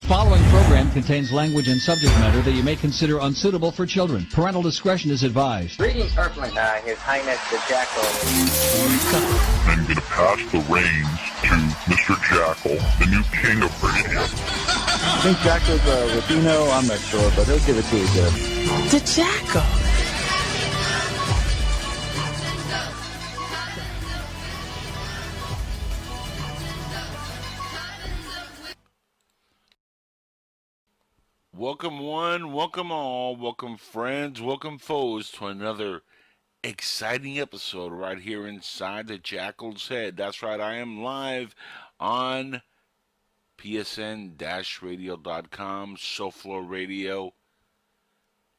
Following program contains language and subject matter that you may consider unsuitable for children. Parental discretion is advised. Greetings, Earthling. His Highness the Jackal. I'm going to pass the reins to Mr. Jackal, the new king of radio. I think Jackal's Latino. I'm not sure, but he'll give it to you good. The Jackal. Welcome one, welcome all, welcome friends, welcome foes to another exciting episode right here inside the Jackal's head. That's right, I am live on psn-radio.com, SoFlo Radio,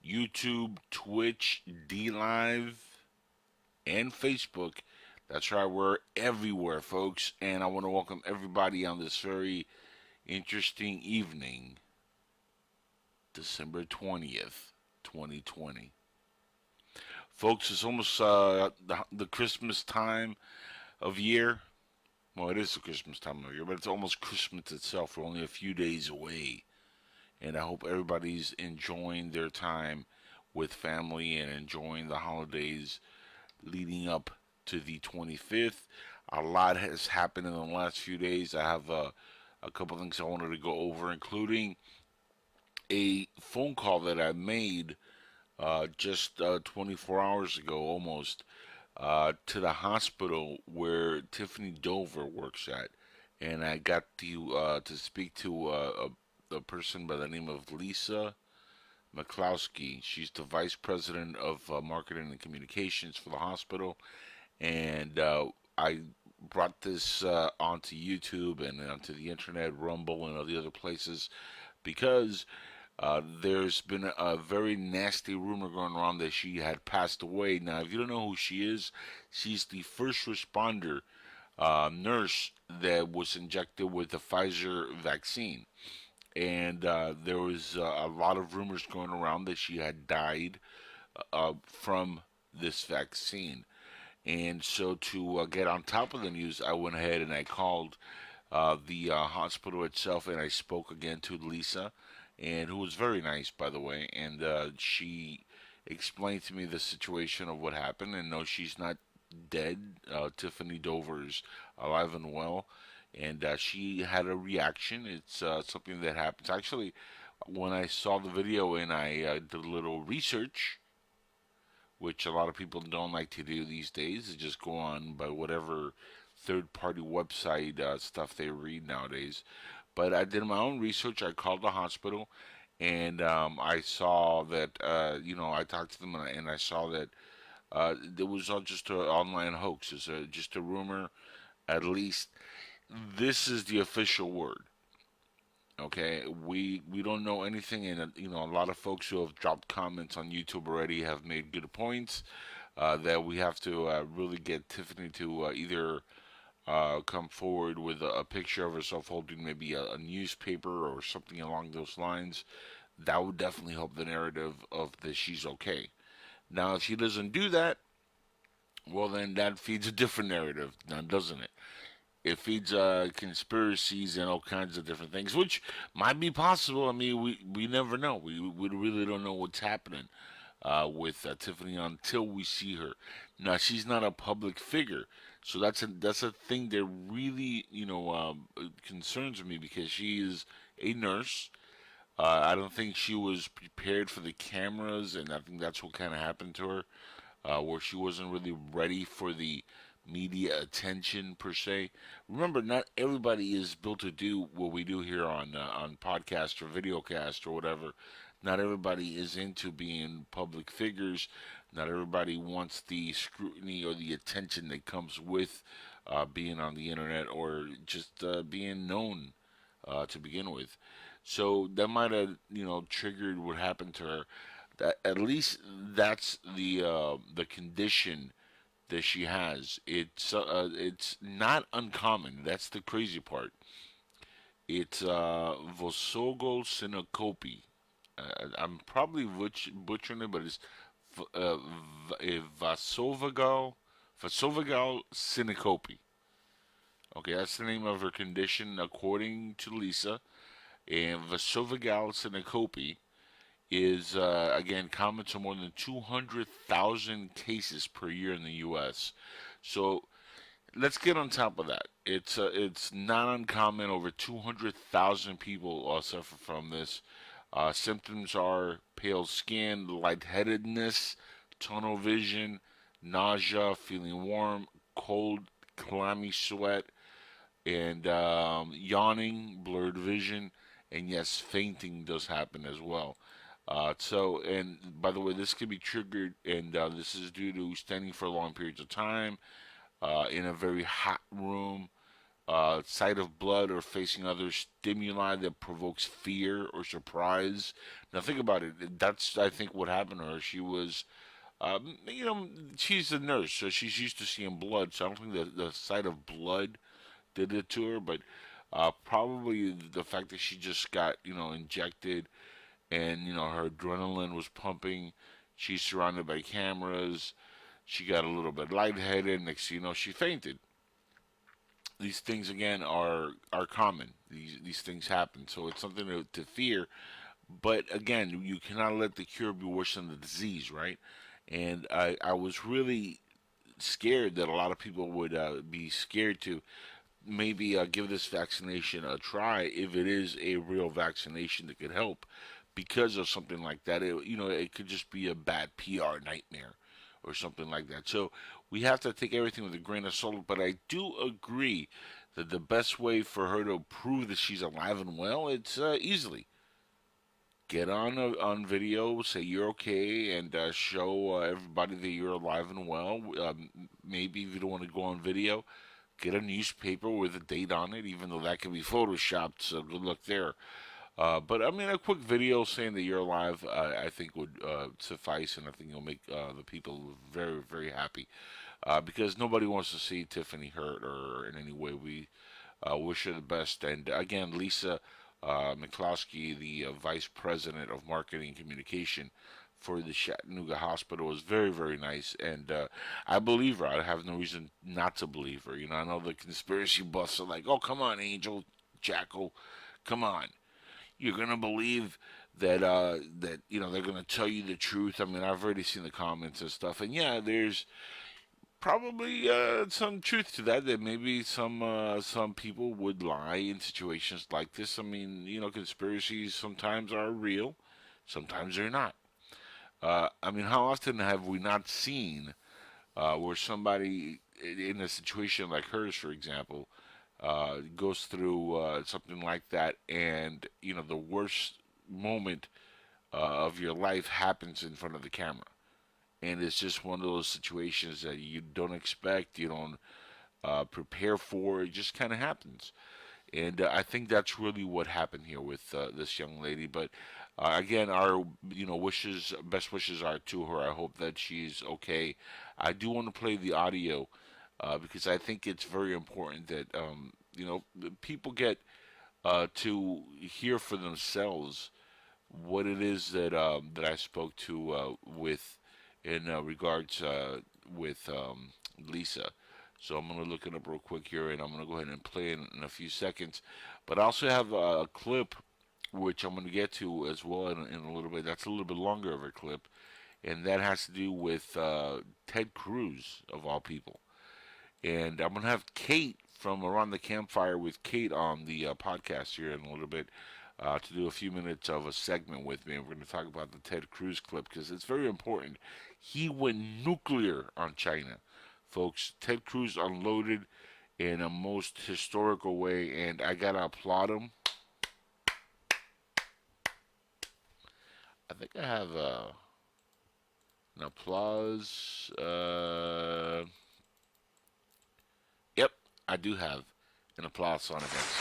YouTube, Twitch, DLive, and Facebook. That's right, we're everywhere, folks, and I want to welcome everybody on this very interesting evening. December 20th, 2020. Folks, it's almost the Christmas time of year. Well, it is the Christmas time of year, but it's almost Christmas itself. We're only a few days away. And I hope everybody's enjoying their time with family and enjoying the holidays leading up to the 25th. A lot has happened in the last few days. I have a couple things I wanted to go over, including a phone call that I made just 24 hours ago almost to the hospital where Tiffanay Dover works at. And I got to speak to a person by the name of Lisa McCloskey. She's the vice president of marketing and communications for the hospital. And I brought this onto YouTube and onto the internet, Rumble, and all the other places because there's been a very nasty rumor going around that she had passed away. Now, if you don't know who she is, she's the first responder nurse that was injected with the Pfizer vaccine. And there was a lot of rumors going around that she had died from this vaccine. And so to get on top of the news, I went ahead and I called the hospital itself, and I spoke again to Lisa, and who was very nice, by the way, and she explained to me the situation of what happened, and no, she's not dead. Tiffanay Dover is alive and well, and she had a reaction. It's something that happens. Actually, when I saw the video and I did a little research, which a lot of people don't like to do these days, is just go on by whatever third-party website stuff they read nowadays. But I did my own research. I called the hospital, and I saw that, I talked to them, and I saw that it was all just an online hoax. It's just a rumor. At least this is the official word. Okay, we don't know anything, and a lot of folks who have dropped comments on YouTube already have made good points that we have to really get Tiffanay to either come forward with a picture of herself holding maybe a newspaper or something along those lines. That would definitely help the narrative of that she's okay. Now, if she doesn't do that, well, then that feeds a different narrative, now doesn't it? It feeds conspiracies and all kinds of different things, which might be possible. I mean, we never know. We really don't know what's happening with Tiffanay until we see her. Now, she's not a public figure, so that's a thing that really concerns me, because she is a nurse. I don't think she was prepared for the cameras, and I think that's what kind of happened to her, where she wasn't really ready for the media attention per se. Remember, not everybody is built to do what we do here on podcast or videocast or whatever. Not everybody is into being public figures. Not everybody wants the scrutiny or the attention that comes with being on the internet or just being known to begin with. So that might have triggered what happened to her. That at least that's the condition that she has. It's not uncommon. That's the crazy part. It's Vosogol syncope. I'm probably butchering it, but it's vasovagal syncope. Okay, that's the name of her condition according to Lisa. And Vasovagal Synecope is, again, common to more than 200,000 cases per year in the U.S. So let's get on top of that. It's not uncommon. Over 200,000 people suffer from this. Symptoms are pale skin, lightheadedness, tunnel vision, nausea, feeling warm, cold, clammy sweat, and yawning, blurred vision, and yes, fainting does happen as well. And by the way, this can be triggered, and this is due to standing for long periods of time in a very hot room, sight of blood, or facing other stimuli that provokes fear or surprise. Now, think about it. That's, I think, what happened to her. She was, she's a nurse, so she's used to seeing blood. So I don't think the sight of blood did it to her, but probably the fact that she just got, injected, and her adrenaline was pumping. She's surrounded by cameras. She got a little bit lightheaded. Next thing you know, she fainted. These things again are common. These things happen, so it's something to fear. But again, you cannot let the cure be worse than the disease, right? And I was really scared that a lot of people would be scared to maybe give this vaccination a try if it is a real vaccination that could help, because of something like that. It could just be a bad PR nightmare or something like that. So we have to take everything with a grain of salt. But I do agree that the best way for her to prove that she's alive and well, it's easily get on video, say you're okay, and show everybody that you're alive and well. Maybe if you don't want to go on video, get a newspaper with a date on it, even though that can be photoshopped. So good luck there. But I mean, a quick video saying that you're alive, I think would suffice, and I think you'll make the people very, very happy. Because nobody wants to see Tiffany hurt or in any way. We wish her the best. And again, Lisa McCloskey, the Vice President of Marketing and Communication for the Chattanooga Hospital, was very, very nice. And I believe her. I have no reason not to believe her. I know the conspiracy buffs are like, oh, come on, Angel, Jackal, come on. You're gonna believe that they're gonna tell you the truth. I mean, I've already seen the comments and stuff, and yeah, there's probably some truth to that. That maybe some people would lie in situations like this. I mean, conspiracies sometimes are real, sometimes they're not. I mean, how often have we not seen where somebody in a situation like hers, for example, goes through something like that, and the worst moment of your life happens in front of the camera, and it's just one of those situations that you don't expect, you don't prepare for. It just kind of happens, and I think that's really what happened here with this young lady. But again, our best wishes are to her. I hope that she's okay. I do want to play the audio. Because I think it's very important that people get to hear for themselves what it is that I spoke to with in regards with Lisa. So I'm going to look it up real quick here, and I'm going to go ahead and play it in a few seconds. But I also have a clip which I'm going to get to as well in a little bit. That's a little bit longer of a clip, and that has to do with Ted Cruz, of all people. And I'm going to have Kate from Around the Campfire with Kate on the podcast here in a little bit to do a few minutes of a segment with me. And we're going to talk about the Ted Cruz clip because it's very important. He went nuclear on China. Folks, Ted Cruz unloaded in a most historical way, and I got to applaud him. I think I have an applause. Yep, I do have an applause song against.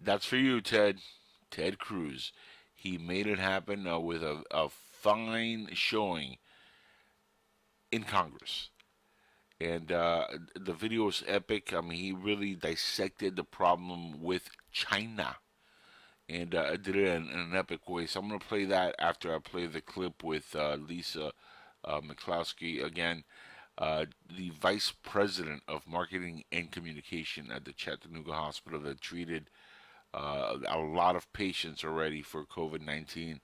That's for you, Ted. Ted Cruz. He made it happen with a fine showing in Congress. And the video is epic. I mean, he really dissected the problem with China. And did it in an epic way. So I'm going to play that after I play the clip with Lisa McCloskey again. the vice president of marketing and communication at the Chattanooga Hospital that treated a lot of patients already for COVID-19.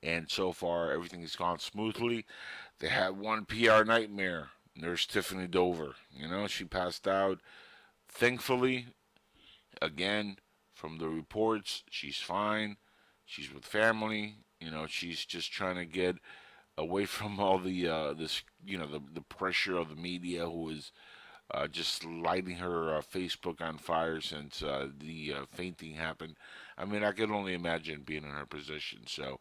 And so far, everything has gone smoothly. They had one PR nightmare, Nurse Tiffanay Dover. You know, she passed out. Thankfully, again, from the reports, she's fine. She's with family. You know, she's just trying to get away from all the the pressure of the media, who is just lighting her Facebook on fire since the fainting happened. I mean, I can only imagine being in her position. So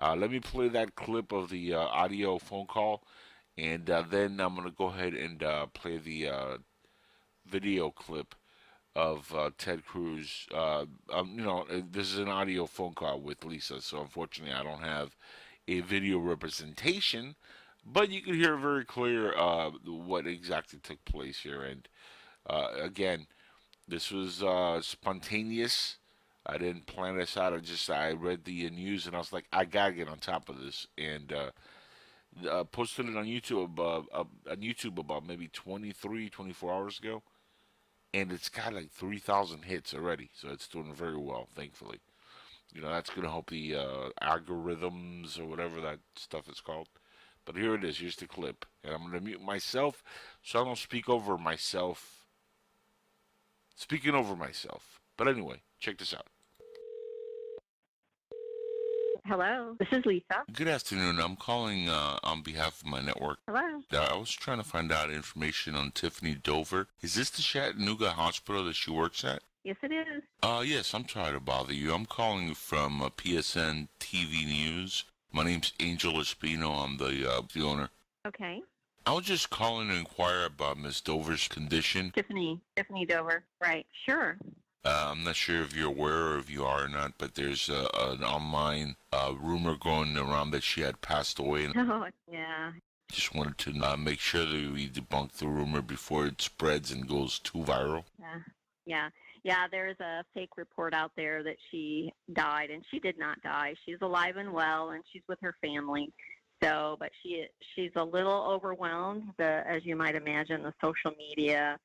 let me play that clip of the audio phone call, and then I'm going to go ahead and play the video clip of Ted Cruz. This is an audio phone call with Lisa, so unfortunately I don't have a video representation, but you can hear very clear what exactly took place here. And again, this was spontaneous. I didn't plan this out. I read the news and I was like, I gotta get on top of this, and posted it on YouTube about maybe 23, 24 hours ago, and it's got like 3,000 hits already. So it's doing very well, thankfully. You know, that's going to help the algorithms or whatever that stuff is called. But here it is. Here's the clip. And I'm going to mute myself so I don't speak over myself. Speaking over myself. But anyway, check this out. Hello, this is Lisa. Good afternoon. I'm calling on behalf of my network. Hello. I was trying to find out information on Tiffanay Dover. Is this the Chattanooga hospital that she works at? Yes, it is. Yes, I'm sorry to bother you. I'm calling from PSN TV News. My name's Angel Espino. I'm the owner. Okay. I was just calling to inquire about Miss Dover's condition. Tiffany Dover. Right. Sure. I'm not sure if you're aware or if you are or not, but there's an online rumor going around that she had passed away. And Oh, yeah. just wanted to make sure that we debunk the rumor before it spreads and goes too viral. Yeah, there's a fake report out there that she died, and she did not die. She's alive and well, and she's with her family. So, but she's a little overwhelmed, as you might imagine, the social media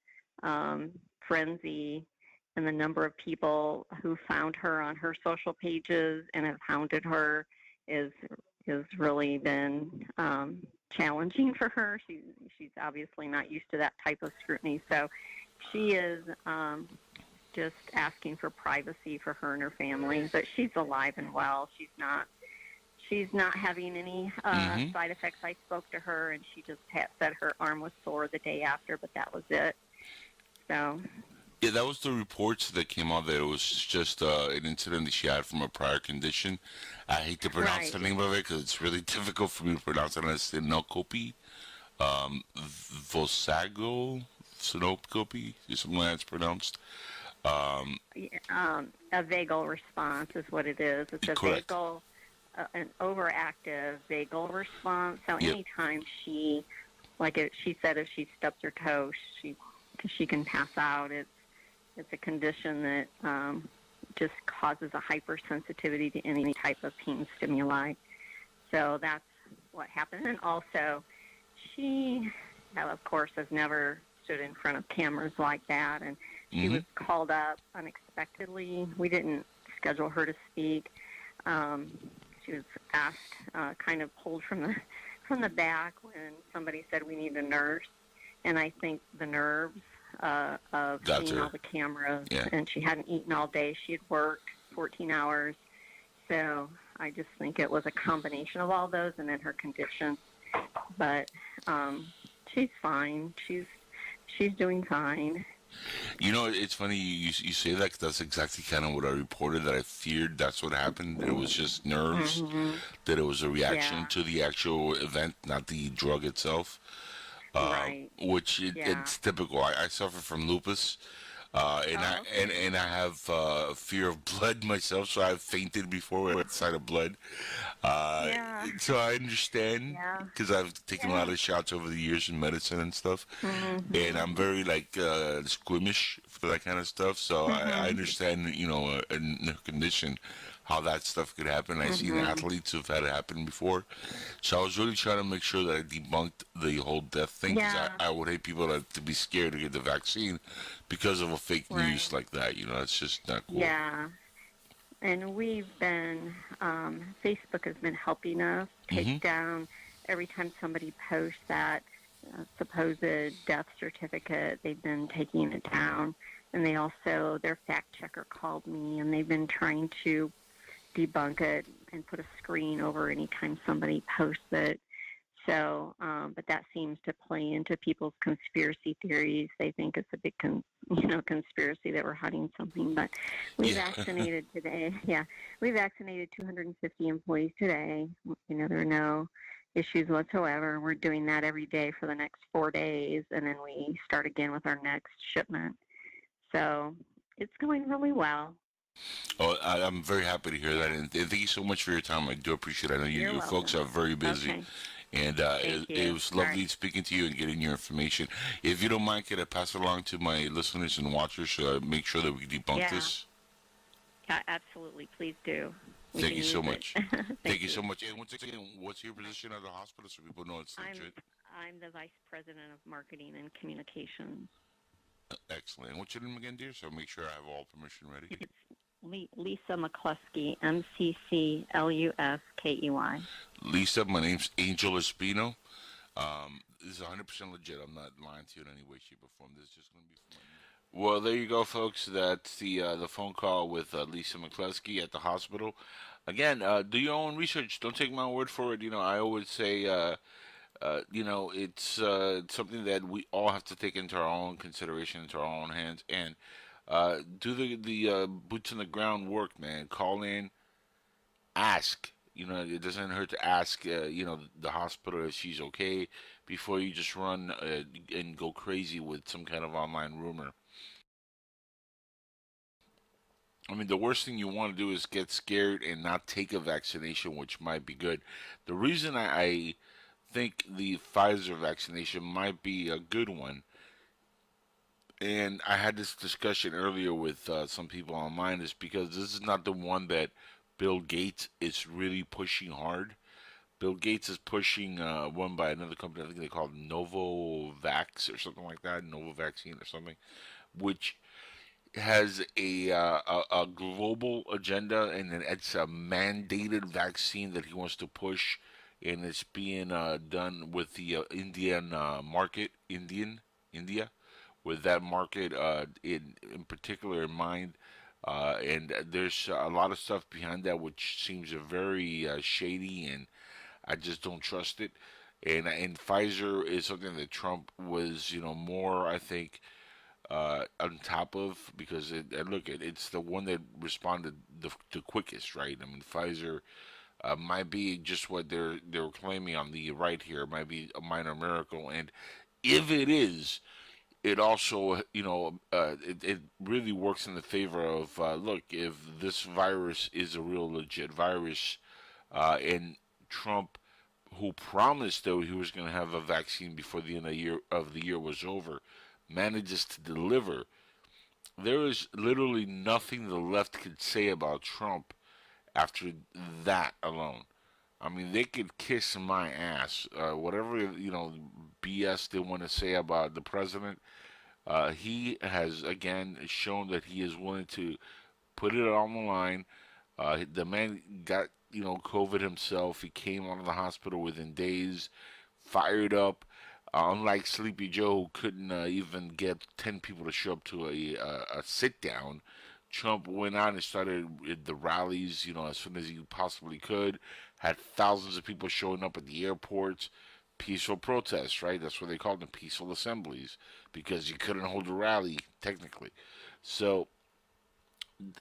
frenzy and the number of people who found her on her social pages and have hounded her is really been challenging for her. She's obviously not used to that type of scrutiny. So she is just asking for privacy for her and her family. But she's alive and well. She's not having any side effects. I spoke to her, and she just said her arm was sore the day after, but that was it. So. Yeah, that was the reports that came out that it was just an incident that she had from a prior condition. I hate to pronounce the name of it because it's really difficult for me to pronounce it. It's syncope, vosago, syncope, something like that's pronounced. A vagal response is what it is. It's a correct. Vagal, an overactive vagal response. So anytime she said, if she stubs her toe, she can pass out. It's a condition that just causes a hypersensitivity to any type of pain stimuli. So that's what happened. And also, she, of course, has never stood in front of cameras like that. And she was called up unexpectedly. We didn't schedule her to speak. She was asked, kind of pulled from the back when somebody said we need a nurse. And I think the nerves of seeing all the cameras, and she hadn't eaten all day. She had worked 14 hours. So I just think it was a combination of all those and then her condition. But she's fine. She's doing fine. You know, it's funny you say that because that's exactly kind of what I reported, that I feared that's what happened. That it was just nerves, that it was a reaction to the actual event, not the drug itself. Right. Which it's typical. I suffer from lupus, and I have fear of blood myself, so I've fainted before at the sight of blood. So I understand because I've taken a lot of shots over the years in medicine and stuff, and I'm very squeamish for that kind of stuff. So I understand, in her condition. how that stuff could happen. I've seen Mhm. athletes who've had it happen before. So I was really trying to make sure that I debunked the whole death thing, because Yeah. I would hate people to be scared to get the vaccine because of a fake news Right. like that. You know, it's just not cool. Yeah. And we've been, Facebook has been helping us Hmm. take down every time somebody posts that supposed death certificate, they've been taking it down. And they also, their fact checker called me, and they've been trying to debunk it and put a screen over anytime somebody posts it. So, but that seems to play into people's conspiracy theories. They think it's a big, conspiracy that we're hiding something. But we Yeah. vaccinated today. Yeah, we vaccinated 250 employees today. There are no issues whatsoever. We're doing that every day for the next 4 days, and then we start again with our next shipment. So it's going really well. Oh, I'm very happy to hear that, and thank you so much for your time. I do appreciate it. I know You're you folks welcome. are very busy, Okay. and Thank it you. was All lovely right. speaking to you and getting your information. If you don't mind, could I pass it along to my listeners and watchers so I make sure that we debunk Yeah. this? Yeah, absolutely. Please do. We Thank can you so use it. much. Thank you so much. And once again, what's your position at the hospital so people know it's legit? I'm the vice president of marketing and communications. Excellent. And what's your name again, dear? So I'll make sure I have all permission ready. It's Lisa McCluskey, MCCLUSKEY. Lisa, my name's Angel Espino. This is 100% legit. I'm not lying to you in any way, shape, or form. This is just going to be for my... Well, there you go, folks. That's the phone call with Lisa McCluskey at the hospital. Again, do your own research. Don't take my word for it. I always say, it's something that we all have to take into our own consideration, into our own hands, and do the boots on the ground work, man. Call in, ask. It doesn't hurt to ask. The hospital if she's okay before you just run and go crazy with some kind of online rumor. I mean, the worst thing you want to do is get scared and not take a vaccination, which might be good. The reason I think the Pfizer vaccination might be a good one, and I had this discussion earlier with some people online, is because this is not the one that Bill Gates is really pushing hard. Bill Gates is pushing one by another company. I think they call it Novavax or something like that, Nova Vaccine or something, which has a global agenda, and then it's a mandated vaccine that he wants to push, and it's being done with the Indian market, India, with that market in particular in mind. And there's a lot of stuff behind that which seems very shady, and I just don't trust it. And Pfizer is something that Trump was, more, I think, on top of, because and look, it's the one that responded the quickest, right? I mean, Pfizer might be just what they're claiming on the right here. It might be a minor miracle, and if it is, it also, it really works in the favor of, look, if this virus is a real legit virus, and Trump, who promised that he was going to have a vaccine before the end of the year was over, manages to deliver, there is literally nothing the left could say about Trump after that alone. I mean, they could kiss my ass. Whatever, BS they want to say about the president, he has again shown that he is willing to put it on the line. The man got, COVID himself. He came out of the hospital within days, fired up. Unlike Sleepy Joe, who couldn't even get 10 people to show up to a sit down, Trump went out and started the rallies, as soon as he possibly could. Had thousands of people showing up at the airports. Peaceful protests, right? That's what they called them, peaceful assemblies, because you couldn't hold a rally technically. So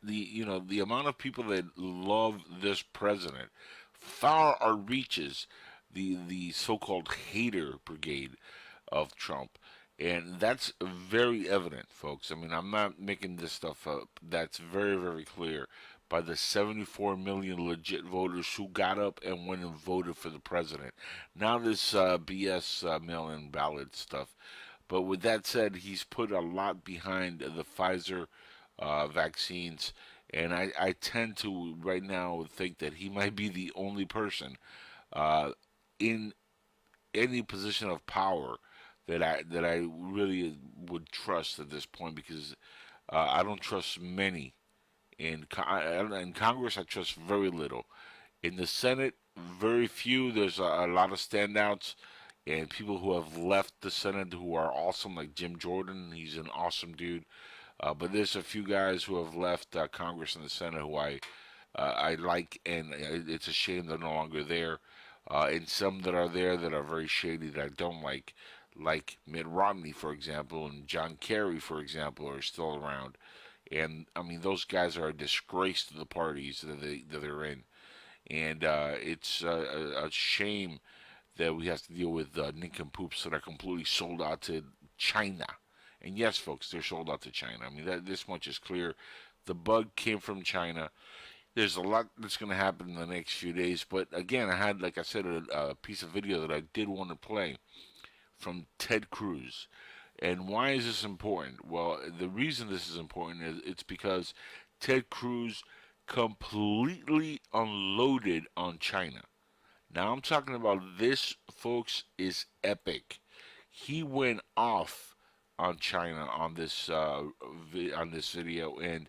the amount of people that love this president far outreaches the so-called hater brigade of Trump, and that's very evident, folks. I mean, I'm not making this stuff up. That's very, very clear by the 74 million legit voters who got up and went and voted for the president. Now this BS mail-in ballot stuff. But with that said, he's put a lot behind the Pfizer vaccines, And I tend to right now think that he might be the only person in any position of power that I really would trust at this point, because I don't trust many in Congress. I trust very little. In the Senate, very few. There's a lot of standouts and people who have left the Senate who are awesome, like Jim Jordan. He's an awesome dude. But there's a few guys who have left Congress and the Senate who I like, and it's a shame they're no longer there. And some that are there that are very shady that I don't like Mitt Romney, for example, and John Kerry, for example, are still around. And I mean, those guys are a disgrace to the parties that they're in, and it's a shame that we have to deal with nincompoops that are completely sold out to China. And yes, folks, they're sold out to China. I mean, this much is clear. The bug came from China. There's a lot that's going to happen in the next few days. But again, I had, like I said, a piece of video that I did want to play from Ted Cruz. And why is this important? Well, the reason this is important is it's because Ted Cruz completely unloaded on China. Now I'm talking about this, folks, is epic. He went off on China on this video and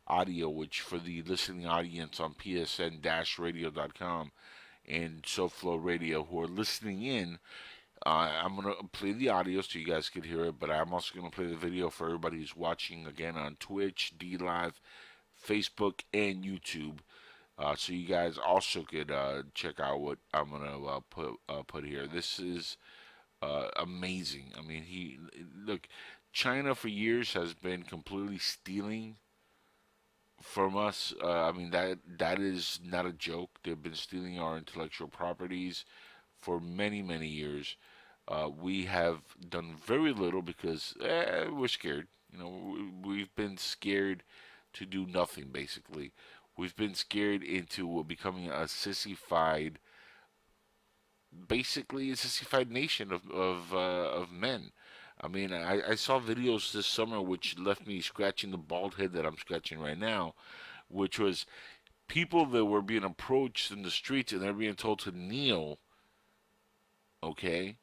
audio, which for the listening audience on psn-radio.com and SoFlo Radio who are listening in, I'm going to play the audio so you guys can hear it, but I'm also going to play the video for everybody who's watching again on Twitch, DLive, Facebook, and YouTube. So you guys also could check out what I'm gonna put here. This is amazing. I mean, look. China for years has been completely stealing from us. I mean, that is not a joke. They've been stealing our intellectual properties for many years. We have done very little because we're scared. You know, we've been scared to do nothing, basically. We've been scared into becoming basically a sissified nation of men. I mean, I saw videos this summer which left me scratching the bald head that I'm scratching right now, which was people that were being approached in the streets and they're being told to kneel, okay,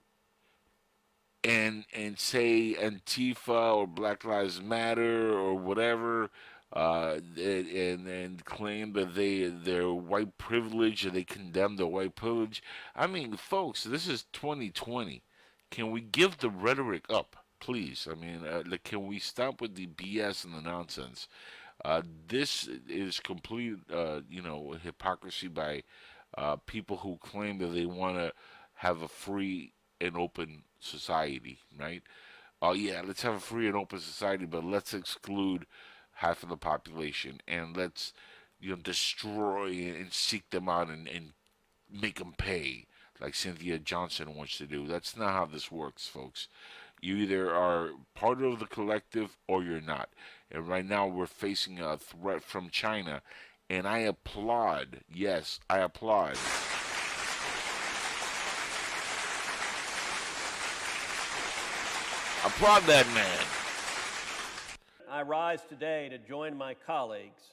and say Antifa or Black Lives Matter or whatever. And claim that they're white privilege and they condemn the white privilege. I mean, folks, this is 2020. Can we give the rhetoric up, please? I mean, can we stop with the BS and the nonsense? This is complete, hypocrisy by people who claim that they want to have a free and open society, right? Oh yeah, let's have a free and open society, but let's exclude half of the population, and let's destroy and seek them out and make them pay like Cynthia Johnson wants to do. That's not how this works, folks. You either are part of the collective or you're not. And right now we're facing a threat from China, and I applaud. Yes, I applaud. Applaud that man. I rise today to join my colleagues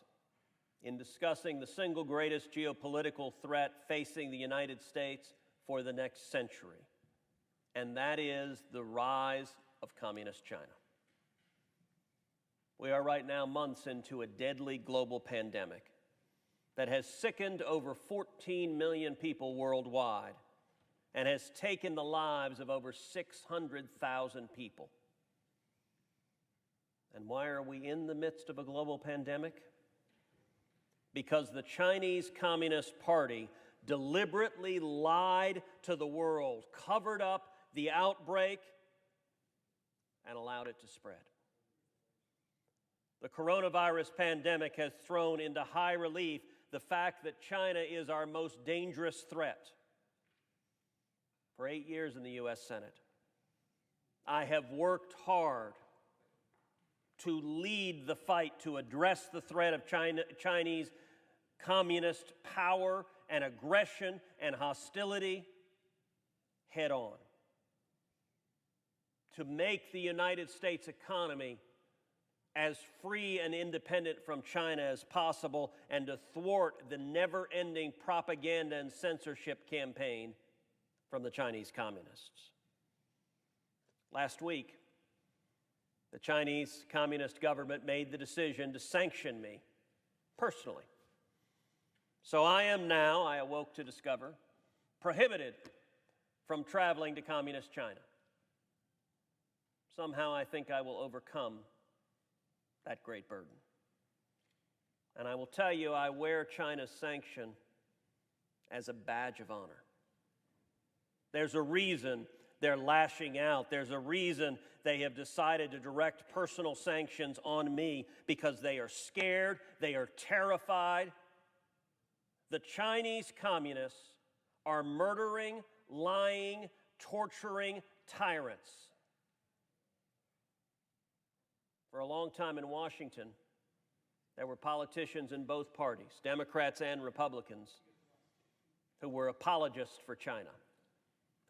in discussing the single greatest geopolitical threat facing the United States for the next century, and that is the rise of communist China. We are right now months into a deadly global pandemic that has sickened over 14 million people worldwide and has taken the lives of over 600,000 people. And why are we in the midst of a global pandemic? Because the Chinese Communist Party deliberately lied to the world, covered up the outbreak, and allowed it to spread. The coronavirus pandemic has thrown into high relief the fact that China is our most dangerous threat. For 8 years in the U.S. Senate, I have worked hard to lead the fight to address the threat of Chinese communist power and aggression and hostility head on. To make the United States economy as free and independent from China as possible and to thwart the never-ending propaganda and censorship campaign from the Chinese communists. Last week, the Chinese Communist government made the decision to sanction me personally. So I am now, I awoke to discover, prohibited from traveling to Communist China. Somehow I think I will overcome that great burden. And I will tell you, I wear China's sanction as a badge of honor. There's a reason they're lashing out. There's a reason they have decided to direct personal sanctions on me, because they are scared, they are terrified. The Chinese communists are murdering, lying, torturing tyrants. For a long time in Washington, there were politicians in both parties, Democrats and Republicans, who were apologists for China,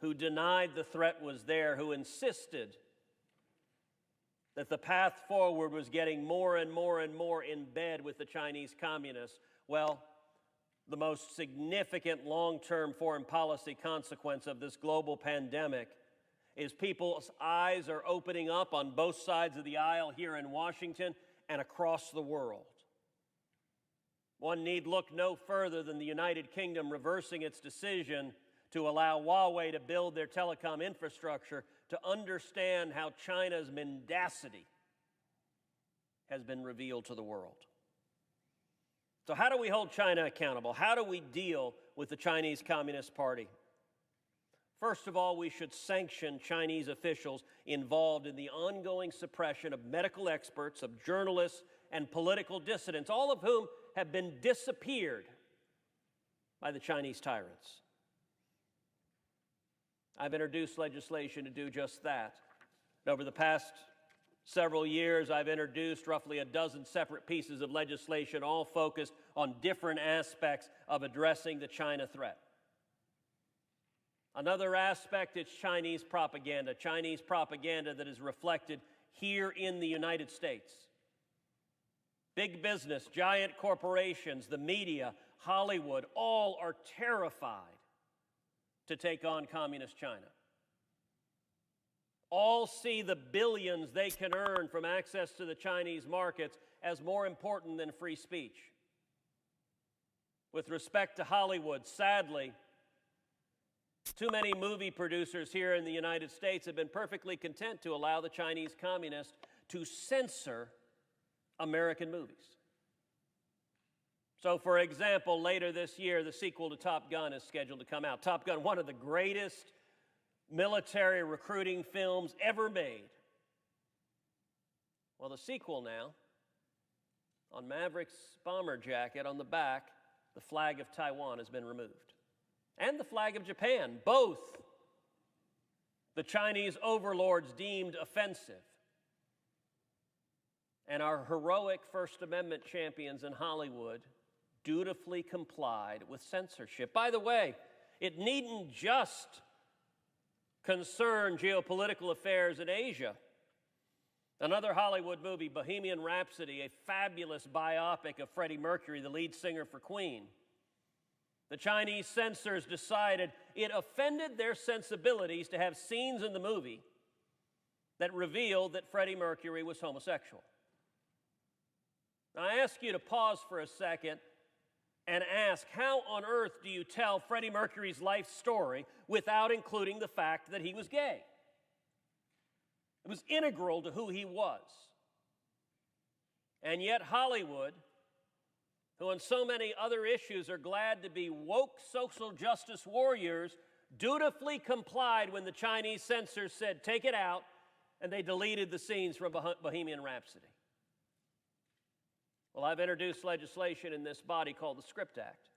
who denied the threat was there, who insisted that the path forward was getting more and more and more in bed with the Chinese communists. Well, the most significant long-term foreign policy consequence of this global pandemic is people's eyes are opening up on both sides of the aisle here in Washington and across the world. One need look no further than the United Kingdom reversing its decision to allow Huawei to build their telecom infrastructure to understand how China's mendacity has been revealed to the world. So how do we hold China accountable? How do we deal with the Chinese Communist Party? First of all, we should sanction Chinese officials involved in the ongoing suppression of medical experts, of journalists, and political dissidents, all of whom have been disappeared by the Chinese tyrants. I've introduced legislation to do just that. And over the past several years, I've introduced roughly a dozen separate pieces of legislation, all focused on different aspects of addressing the China threat. Another aspect is Chinese propaganda that is reflected here in the United States. Big business, giant corporations, the media, Hollywood, all are terrified to take on communist China. All see the billions they can earn from access to the Chinese markets as more important than free speech. With respect to Hollywood, sadly, too many movie producers here in the United States have been perfectly content to allow the Chinese communists to censor American movies. So, for example, later this year, the sequel to Top Gun is scheduled to come out. Top Gun, one of the greatest military recruiting films ever made. Well, the sequel now, on Maverick's bomber jacket on the back, the flag of Taiwan has been removed. And the flag of Japan, both the Chinese overlords deemed offensive. And our heroic First Amendment champions in Hollywood dutifully complied with censorship. By the way, it needn't just concern geopolitical affairs in Asia. Another Hollywood movie, Bohemian Rhapsody, a fabulous biopic of Freddie Mercury, the lead singer for Queen. The Chinese censors decided it offended their sensibilities to have scenes in the movie that revealed that Freddie Mercury was homosexual. Now, I ask you to pause for a second and ask, how on earth do you tell Freddie Mercury's life story without including the fact that he was gay? It was integral to who he was. And yet Hollywood, who on so many other issues are glad to be woke social justice warriors, dutifully complied when the Chinese censors said, take it out, and they deleted the scenes from Bohemian Rhapsody. Well, I've introduced legislation in this body called the Script Act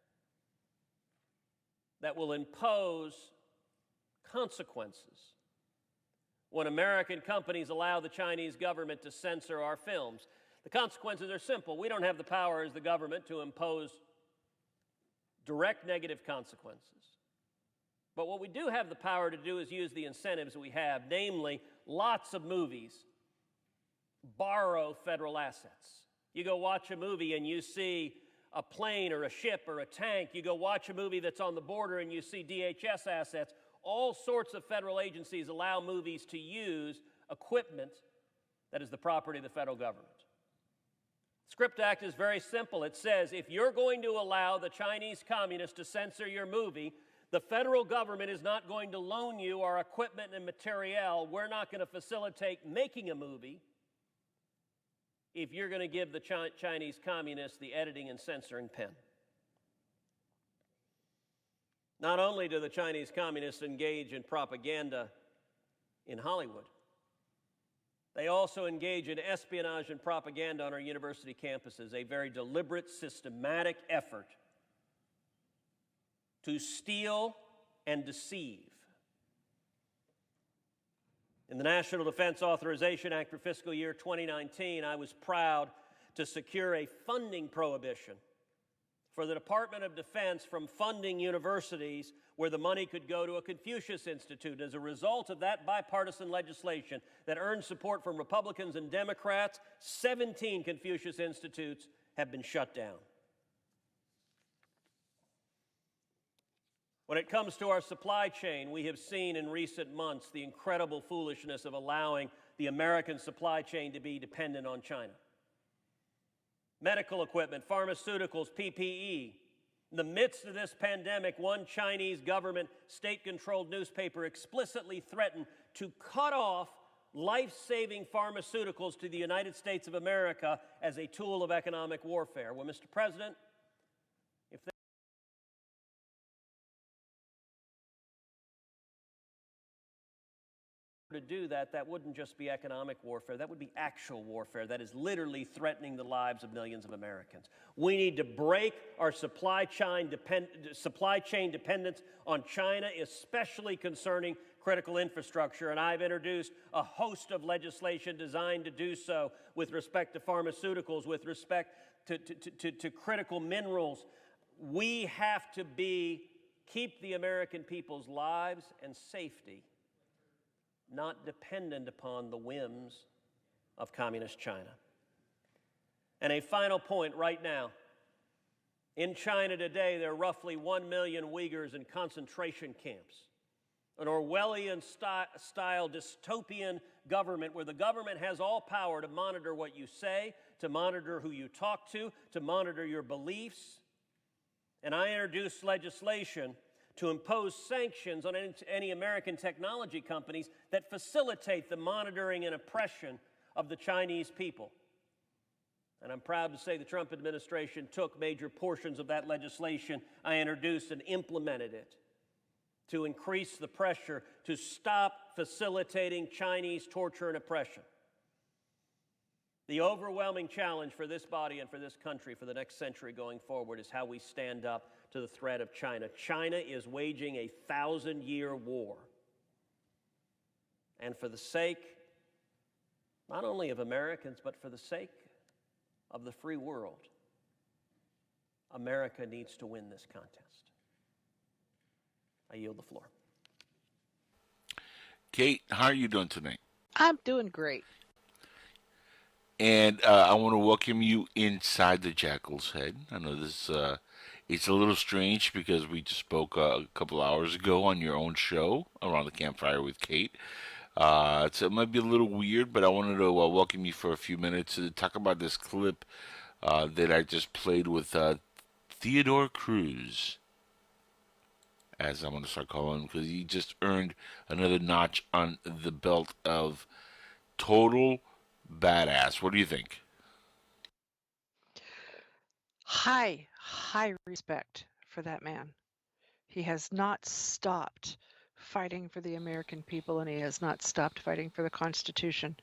that will impose consequences when American companies allow the Chinese government to censor our films. The consequences are simple. We don't have the power as the government to impose direct negative consequences. But what we do have the power to do is use the incentives we have, namely lots of movies borrow federal assets. You go watch a movie and you see a plane or a ship or a tank. You go watch a movie that's on the border and you see DHS assets. All sorts of federal agencies allow movies to use equipment that is the property of the federal government. The Script Act is very simple. It says if you're going to allow the Chinese communists to censor your movie, the federal government is not going to loan you our equipment and materiel. We're not going to facilitate making a movie if you're going to give the Chinese communists the editing and censoring pen. Not only do the Chinese communists engage in propaganda in Hollywood, they also engage in espionage and propaganda on our university campuses, a very deliberate, systematic effort to steal and deceive. In the National Defense Authorization Act for fiscal year 2019, I was proud to secure a funding prohibition for the Department of Defense from funding universities where the money could go to a Confucius Institute. As a result of that bipartisan legislation that earned support from Republicans and Democrats, 17 Confucius Institutes have been shut down. When it comes to our supply chain, we have seen in recent months the incredible foolishness of allowing the American supply chain to be dependent on China. Medical equipment, pharmaceuticals, PPE. In the midst of this pandemic, one Chinese government state-controlled newspaper explicitly threatened to cut off life-saving pharmaceuticals to the United States of America as a tool of economic warfare. Well, Mr. President, if they to do that, that wouldn't just be economic warfare, that would be actual warfare. That is literally threatening the lives of millions of Americans. We need to break our supply chain dependence on China, especially concerning critical infrastructure, and I've introduced a host of legislation designed to do so with respect to pharmaceuticals, with respect to critical minerals. We have to keep the American people's lives and safety not dependent upon the whims of communist China. And a final point right now. In China today, there are roughly 1 million Uyghurs in concentration camps. An Orwellian-style dystopian government where the government has all power to monitor what you say, to monitor who you talk to monitor your beliefs. And I introduced legislation to impose sanctions on any American technology companies that facilitate the monitoring and oppression of the Chinese people. And I'm proud to say the Trump administration took major portions of that legislation I introduced and implemented it to increase the pressure to stop facilitating Chinese torture and oppression. The overwhelming challenge for this body and for this country for the next century going forward is how we stand up to the threat of China. China is waging a 1,000-year war. And for the sake, not only of Americans, but for the sake of the free world, America needs to win this contest. I yield the floor. Kate, how are you doing tonight? I'm doing great. And I want to welcome you inside the Jackal's head. I know this it's a little strange because we just spoke a couple hours ago on your own show around the Campfire with Kate. So it might be a little weird, but I wanted to welcome you for a few minutes to talk about this clip that I just played with Theodore Cruz, as I'm going to start calling him, because he just earned another notch on the belt of total badass. What do you think? High respect for that man. He has not stopped fighting for the American people, and he has not stopped fighting for the Constitution.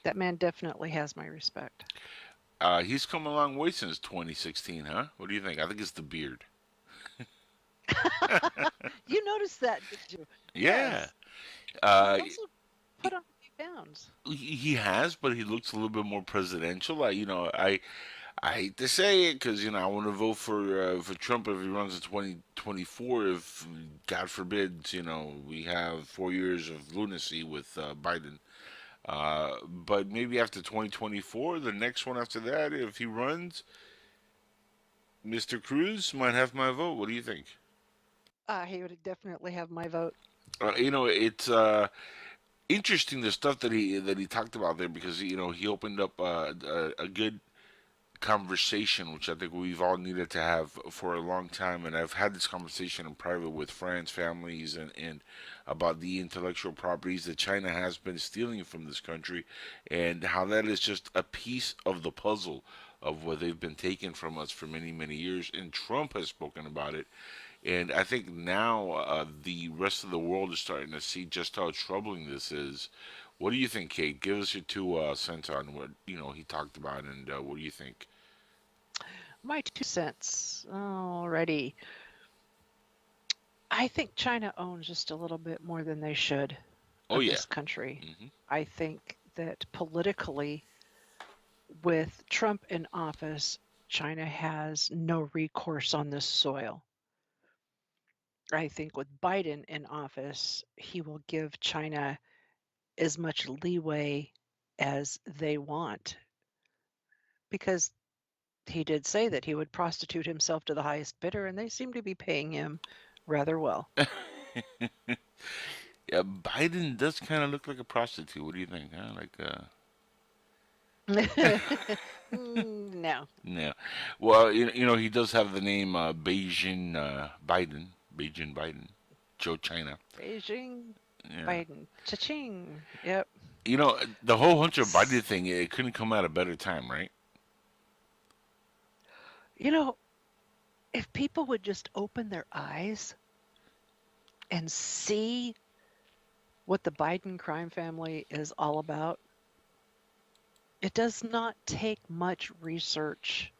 That man definitely has my respect. He's come a long way since 2016, huh? What do you think? I think it's the beard. You noticed that, did you? Yeah. He also put on a few pounds. He has, but he looks a little bit more presidential. I hate to say it because I want to vote for Trump if he runs in 2024. If God forbid, we have 4 years of lunacy with Biden. But maybe after 2024, the next one after that, if he runs, Mr. Cruz might have my vote. What do you think? He would definitely have my vote. It's interesting the stuff that he talked about there because he opened up a good conversation, which I think we've all needed to have for a long time. And I've had this conversation in private with friends, families, and about the intellectual properties that China has been stealing from this country, and how that is just a piece of the puzzle of what they've been taking from us for many, many years. And Trump has spoken about it. And I think now the rest of the world is starting to see just how troubling this is. What do you think, Kate? Give us your 2 cents on what he talked about, and what do you think? My 2 cents. Alrighty. I think China owns just a little bit more than they should Oh of yeah. this country. Hmm. I think that politically, with Trump in office, China has no recourse on this soil. I think with Biden in office, he will give China as much leeway as they want, because he did say that he would prostitute himself to the highest bidder, and they seem to be paying him rather well. Yeah, Biden does kind of look like a prostitute. What do you think? Huh? No. Yeah. Well, he does have the name Beijing Biden, Beijing Biden, Joe China. Beijing, Yeah. Biden, cha-ching. Yep. The whole Hunter Biden thing, it couldn't come at a better time, right? You know, if people would just open their eyes and see what the Biden crime family is all about, it does not take much research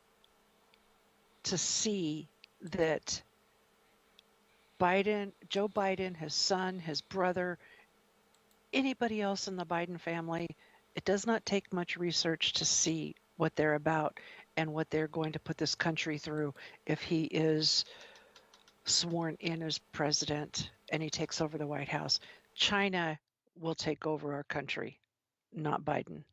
to see that Joe Biden, his son, his brother, anybody else in the Biden family, it does not take much research to see what they're about and what they're going to put this country through if he is sworn in as president and he takes over the White House. China will take over our country, not Biden.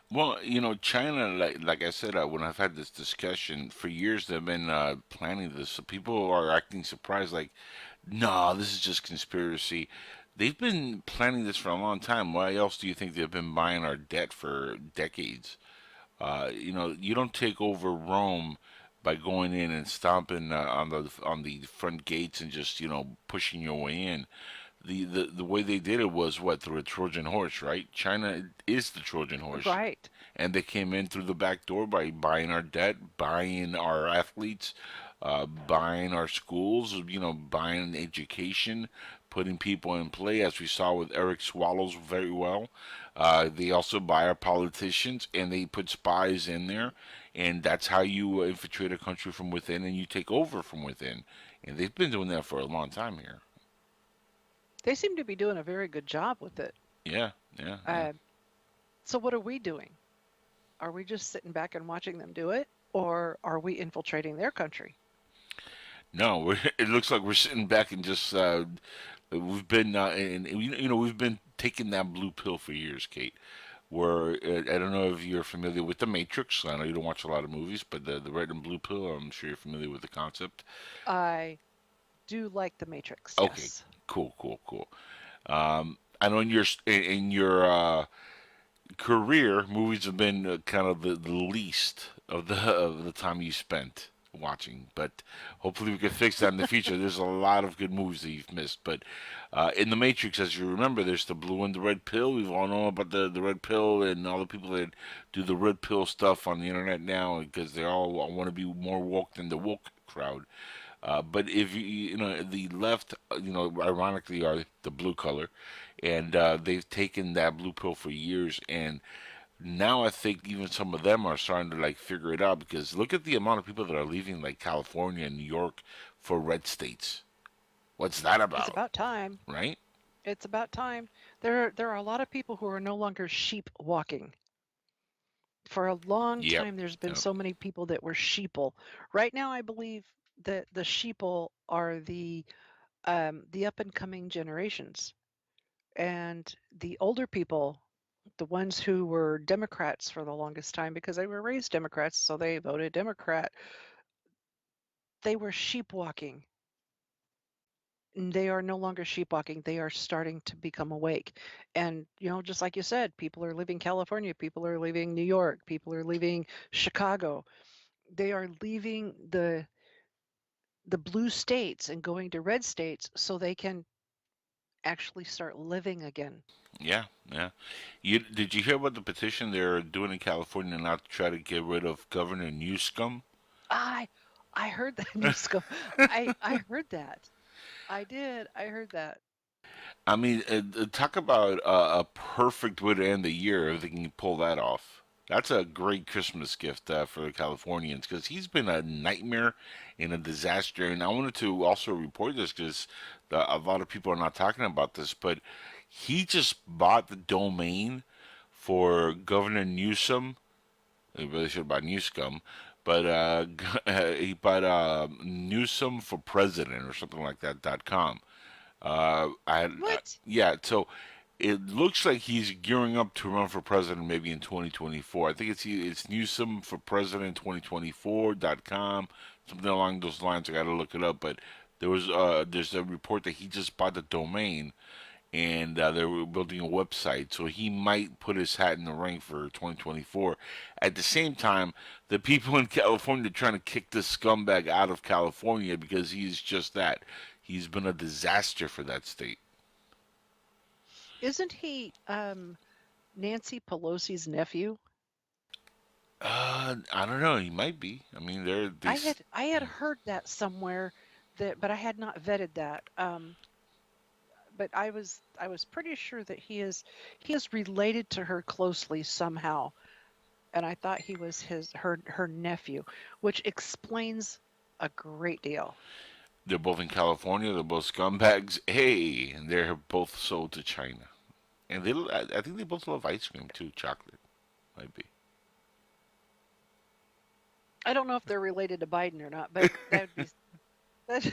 Well, China, like I said, when I've had this discussion for years, they've been planning this. So people are acting surprised, like, no, this is just conspiracy. They've been planning this for a long time. Why else do you think they've been buying our debt for decades? You don't take over Rome by going in and stomping on the front gates and just pushing your way in. The way they did it was what, through a Trojan horse, right? China is the Trojan horse, Right. and they came in through the back door by buying our debt, buying our athletes, buying our schools, buying education, putting people in play, as we saw with Eric Swallows very well. They also buy our politicians, and they put spies in there, and that's how you infiltrate a country from within, and you take over from within. And they've been doing that for a long time here. They seem to be doing a very good job with it. Yeah, yeah, yeah. So what are we doing? Are we just sitting back and watching them do it, or are we infiltrating their country? No, it looks like we're sitting back and just we've been and we've been taking that blue pill for years, Kate. Where I don't know if you're familiar with the Matrix. I know you don't watch a lot of movies, but the red and blue pill, I'm sure you're familiar with the concept. I do like the Matrix. Okay, Yes. cool, cool, cool. I know in your career, movies have been kind of the least of the time you spent watching, but hopefully we can fix that in the future. There's a lot of good movies that you've missed, but in the Matrix, as you remember, there's the blue and the red pill. We've all known about the red pill and all the people that do the red pill stuff on the internet now because they all want to be more woke than the woke crowd. But if the left, ironically are the blue color, and they've taken that blue pill for years, and now I think even some of them are starting to like figure it out because look at the amount of people that are leaving like California and New York for red states. What's that It's about, about time. right? It's about time. There are a lot of people who are no longer sheep walking. For a long Yep. time, there's been Yep. so many people that were sheeple. Right now, I believe that the sheeple are the up and coming generations, and the older people the ones who were Democrats for the longest time, because they were raised Democrats, so they voted Democrat, they were sheepwalking. They are no longer sheepwalking. They are starting to become awake. And, just like you said, people are leaving California, people are leaving New York, people are leaving Chicago. They are leaving the blue states and going to red states so they can actually start living again. Yeah, yeah. Did you hear about the petition they're doing in California now to try to get rid of Governor Newsom? I I heard that news go. I heard that. I did. I heard that. I mean, talk about a perfect way to end the year if they can pull that off. That's a great Christmas gift for the Californians because he's been a nightmare and a disaster. And I wanted to also report this because a lot of people are not talking about this, but he just bought the domain for Governor Newsom. He really should have bought Newscum, but he bought Newsom for President or something like that .com. What? Yeah, so it looks like he's gearing up to run for president maybe in 2024. I think it's Newsom for President 2024.com, something along those lines. I got to look it up, but there's a report that he just bought the domain and they were building a website, so he might put his hat in the ring for 2024. At the same time, the people in California are trying to kick this scumbag out of California because he's just that. He's been a disaster for that state. Isn't he Nancy Pelosi's nephew? I don't know. He might be. I mean, I had heard that somewhere, but I had not vetted that. But I was pretty sure that he is related to her closely somehow, and I thought he was her nephew, which explains a great deal. They're both in California. They're both scumbags. Hey, and they're both sold to China, and I think they both love ice cream too. Chocolate, might be. I don't know if they're related to Biden or not, but that would be.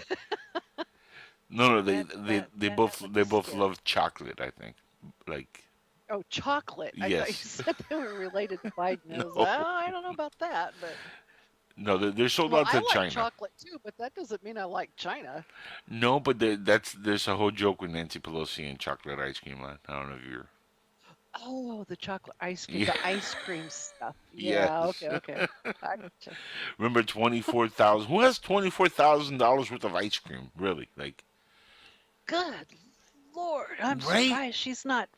No, they both love chocolate. I think, like. Oh, chocolate! Yes. I thought you said they were related to Biden. No. I don't know about that, but. No, they're sold out to I China. like chocolate too, but that doesn't mean I like China. No, but there's a whole joke with Nancy Pelosi and chocolate ice cream. I don't know if you're. Oh, the chocolate ice cream, Yeah. the ice cream stuff. Yeah, Yes. okay. I gotcha. Remember 24,000? Who has $24,000 worth of ice cream? Really? Like, Good Lord, I'm Right? surprised she's not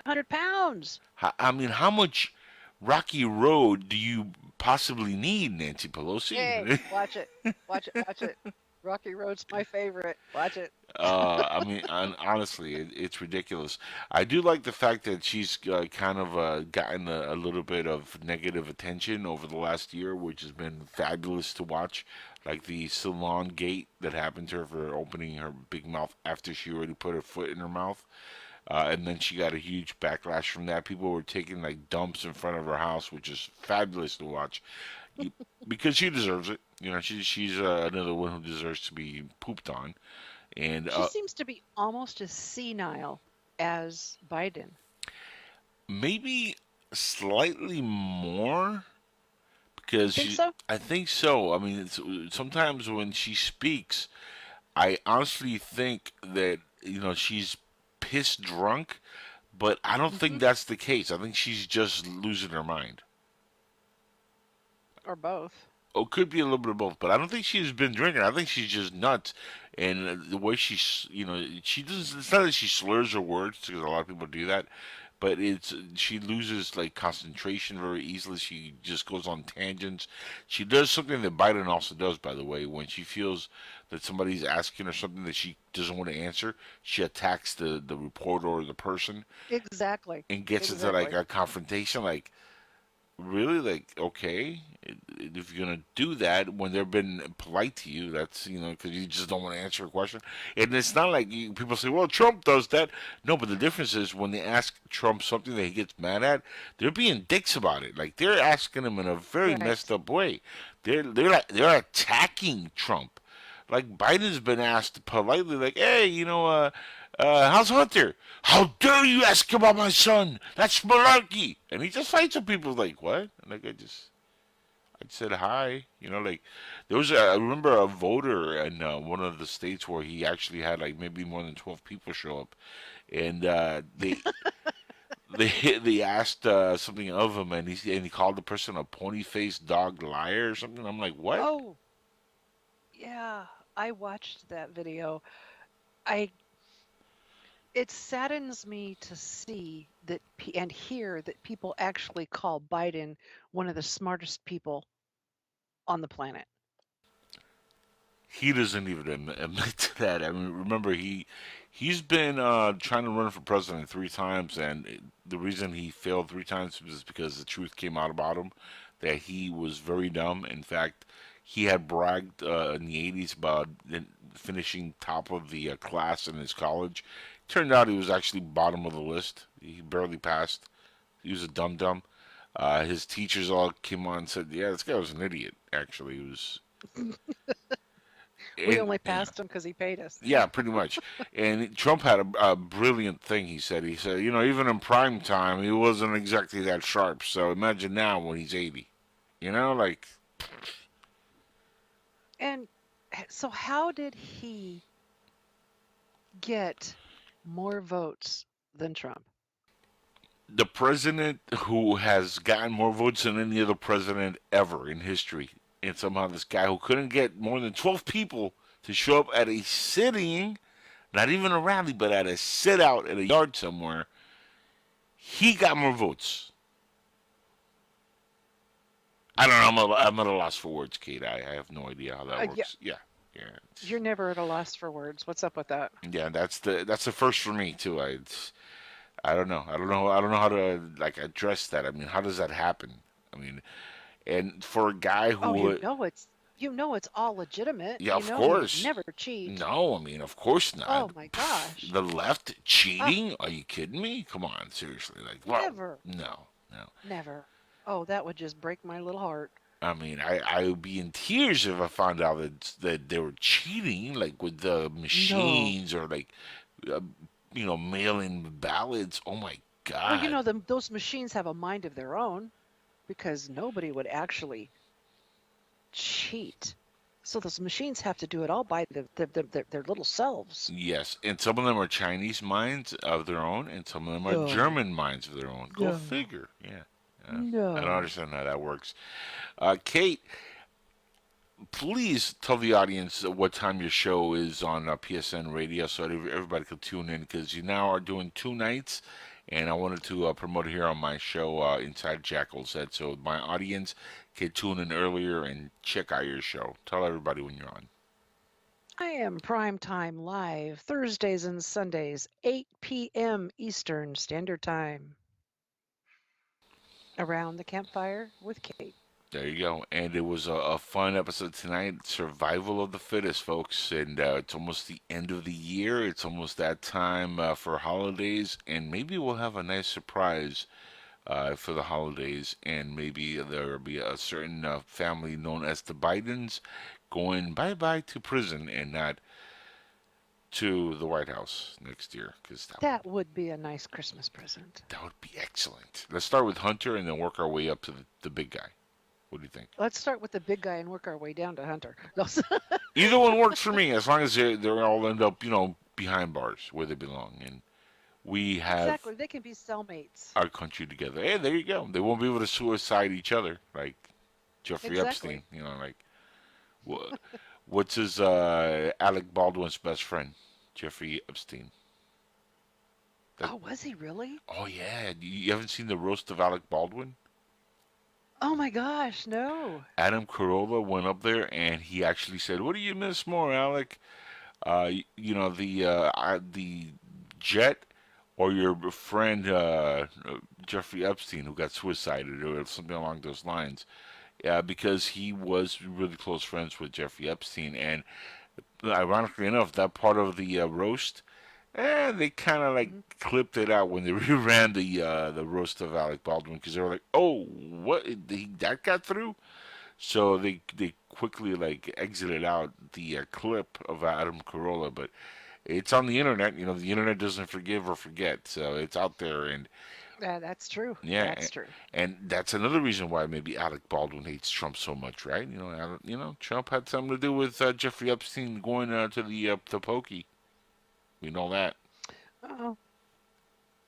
500 pounds. I mean, how much Rocky Road do you possibly need, Nancy Pelosi? Hey, watch it. Rocky Road's my favorite. Watch it. I mean, honestly, it's ridiculous. I do like the fact that she's kind of gotten a little bit of negative attention over the last year, which has been fabulous to watch. Like the salon gate that happened to her for opening her big mouth after she already put her foot in her mouth. And then she got a huge backlash from that. People were taking like dumps in front of her house, which is fabulous to watch. Because she deserves it. You know, she's another one who deserves to be pooped on. And She seems to be almost as senile as Biden. maybe slightly more because Think so? I think so. I mean, sometimes when she speaks, I honestly think that she's pissed drunk, but I don't think that's the case. I think she's just losing her mind. Or both. Oh, could be a little bit of both, but I don't think she's been drinking. I think she's just nuts, and the way she does. It's not that she slurs her words because a lot of people do that, but she loses like concentration very easily. She just goes on tangents. She does something that Biden also does, by the way, when she feels that somebody's asking her something that she doesn't want to answer, she attacks the reporter or the person Exactly. and gets into like a confrontation, like. Really, like, okay, if you're gonna do that when they've been polite to you, that's because you just don't want to answer a question. And it's not like people say, "Well, Trump does that." No, but the difference is when they ask Trump something that he gets mad at, they're being dicks about it. Like they're asking him in a very Right. messed up way. They're attacking Trump. Like Biden's been asked politely, like, "Hey, How's Hunter? How dare you ask about my son? That's malarkey. And he just fights with people like, what? And like, I said hi. You know, like, I remember a voter in one of the states where he actually had like maybe more than 12 people show up. And they asked something of him, and he called the person a pony-faced dog liar or something. I'm like, what? Oh, yeah, I watched that video. I It saddens me to see that and hear that people actually call Biden one of the smartest people on the planet. He doesn't even admit to that. I mean, remember he's been trying to run for president 3 times, and the reason he failed 3 times was because the truth came out about him that he was very dumb. In fact, he had bragged in the 80s about finishing top of the class in his college. Turned out he was actually bottom of the list. He barely passed. He was a dum dum. His teachers all came on and said, "Yeah, this guy was an idiot." Actually, he was. We only passed him because he paid us. Yeah, pretty much. And Trump had a brilliant thing. He said, you know, even in prime time, he wasn't exactly that sharp. So imagine now when he's 80. You know, like. And so, how did he get more votes than Trump? The president who has gotten more votes than any other president ever in history. And somehow this guy who couldn't get more than 12 people to show up at a sitting, not even a rally, but at a sit out at a yard somewhere, he got more votes. I don't know. I'm at a loss for words, Kate. I have no idea how that works. Yeah. You're never at a loss for words. What's up with that? Yeah, that's the first for me too. I don't know. I don't know how to like address that. I mean, how does that happen? I mean, and for a guy who you know it's all legitimate. Yeah, of course. Never cheat. No, I mean, of course not. Oh my gosh. The left cheating? Are you kidding me? Come on, seriously. Like, what? Never. No. Never. Oh, that would just break my little heart. I mean, I would be in tears if I found out that they were cheating, like with the machines or like, mail-in ballots. Oh my God. Well, you know, those machines have a mind of their own, because nobody would actually cheat. So those machines have to do it all by their little selves. Yes, and some of them are Chinese minds of their own, and some of them are German minds of their own. Go figure. Yeah. No. I don't understand how that works. Kate, please tell the audience what time your show is on PSN Radio so everybody can tune in, because you now are doing 2 nights, and I wanted to promote it here on my show, Inside JACKALS, so my audience can tune in earlier and check out your show. Tell everybody when you're on. I am Primetime Live, Thursdays and Sundays, 8 p.m. Eastern Standard Time. Around the Campfire with Kate. There you go. And it was a fun episode tonight. Survival of the fittest, folks. And it's almost the end of the year. It's almost that time for holidays. And maybe we'll have a nice surprise for the holidays. And maybe there will be a certain family known as the Bidens going bye-bye to prison and not to the White House next year, because that would be a nice Christmas present. That would be excellent. Let's start with Hunter and then work our way up to the big guy. What do you think? Let's start with the big guy and work our way down to Hunter. Either one works for me, as long as they all end up, behind bars where they belong, and we have exactly. They can be cellmates. Our country together. Hey, there you go. They won't be able to suicide each other like Jeffrey Epstein. What's his Alec Baldwin's best friend? Jeffrey Epstein. Was he really? Oh, yeah. You haven't seen the roast of Alec Baldwin? Oh, my gosh, no. Adam Carolla went up there, and he actually said, "What do you miss more, Alec? The jet or your friend Jeffrey Epstein, who got suicided, or something along those lines?" Because he was really close friends with Jeffrey Epstein, and ironically enough, that part of the roast, they kind of clipped it out when they reran the roast of Alec Baldwin, because they were like, "Oh, what? That got through?" So they quickly exited out the clip of Adam Carolla, but it's on the internet. You know, the internet doesn't forgive or forget, so it's out there. And Yeah, that's true. yeah, That's true. and that's another reason why maybe Alec Baldwin hates Trump so much, right? Trump had something to do with Jeffrey Epstein going to the pokey. We know that. Oh,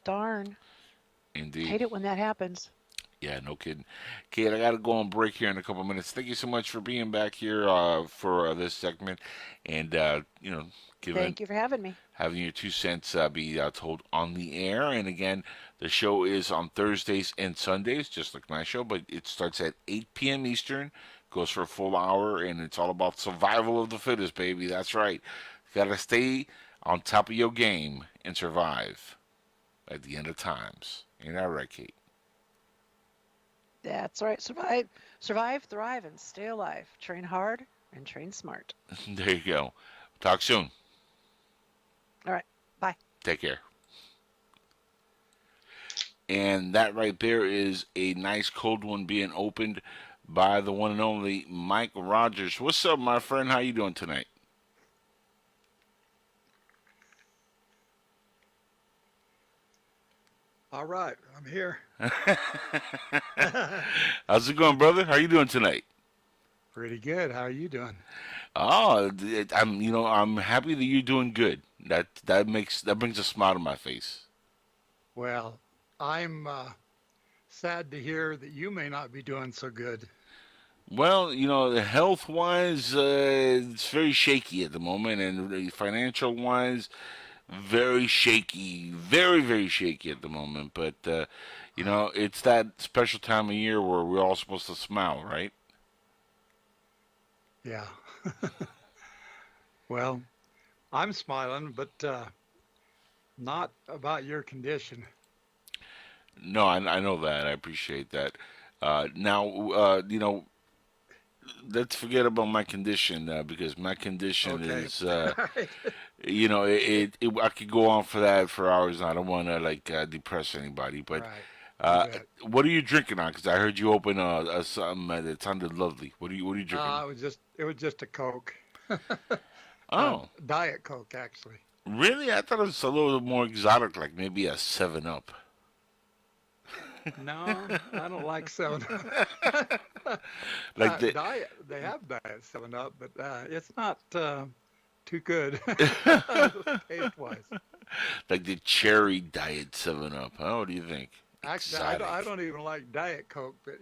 darn. Indeed. Hate it when that happens. Yeah, no kidding. Kate, I got to go on break here in a couple of minutes. Thank you so much for being back here for this segment, and Thank you for having me. having your 2 cents be told on the air. And again, the show is on Thursdays and Sundays, just like my show, but it starts at 8 p.m. Eastern, goes for a full hour, and it's all about survival of the fittest, baby. That's right. Got to stay on top of your game and survive at the end of times. Ain't that right, Kate? That's right. Survive, thrive, and stay alive. Train hard and train smart. There you go. Talk soon. All right. Bye. Take care. And that right there is a nice cold one being opened by the one and only Mike Rogers. What's up, my friend? How you doing tonight? All right, I'm here. How's it going, brother? How you doing tonight? Pretty good. How are you doing? Oh, I'm happy that you're doing good. That brings a smile to my face. Well, I'm sad to hear that you may not be doing so good. Well, health-wise, it's very shaky at the moment, and financial-wise, very shaky, very, very shaky at the moment. But, it's that special time of year where we're all supposed to smile, right? Yeah. Well, I'm smiling, but not about your condition. No, I know that. I appreciate that. Now, let's forget about my condition because my condition is, Right. I could go on for that for hours. And I don't want to depress anybody, but Right. You bet. what are you drinking on? Because I heard you open something that sounded lovely. What are you drinking? It was just a Coke. Oh, Diet Coke, actually. really? I thought it was a little more exotic, like maybe a 7-Up. No, I don't like 7 Like the Diet. They have Diet 7-Up, but it's not too good taste-wise. like the cherry diet 7-Up. Huh? What do you think? Actually, Exotic. I don't even like Diet Coke, but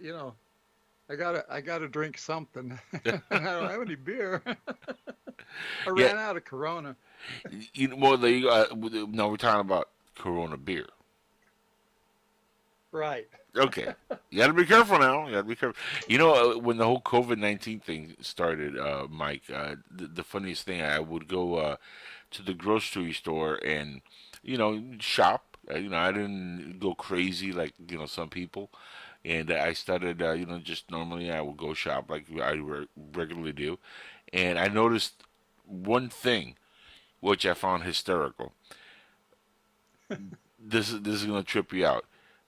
I gotta drink something. I don't have any beer. I ran out of Corona. Well, no, we're talking about Corona beer. Right. Okay, you got to be careful now. You got to be careful. When the whole COVID-19 thing started, Mike, the funniest thing, I would go to the grocery store and shop. I didn't go crazy like some people, and I started just normally I would go shop like I regularly do, and I noticed one thing which I found hysterical. This is gonna trip you out.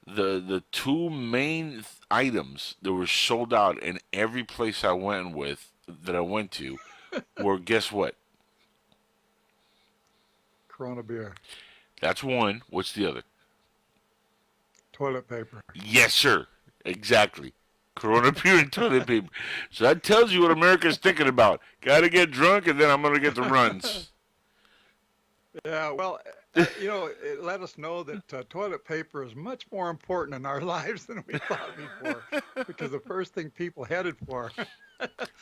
The two main items that were sold out in every place I went to were, guess what? Corona beer. That's one. What's the other? Toilet paper. Yes, sir. Exactly. Corona beer and toilet paper. So that tells you what America's thinking about. Gotta get drunk and then I'm gonna get the runs. Yeah, well, it let us know that toilet paper is much more important in our lives than we thought before. Because the first thing people headed for,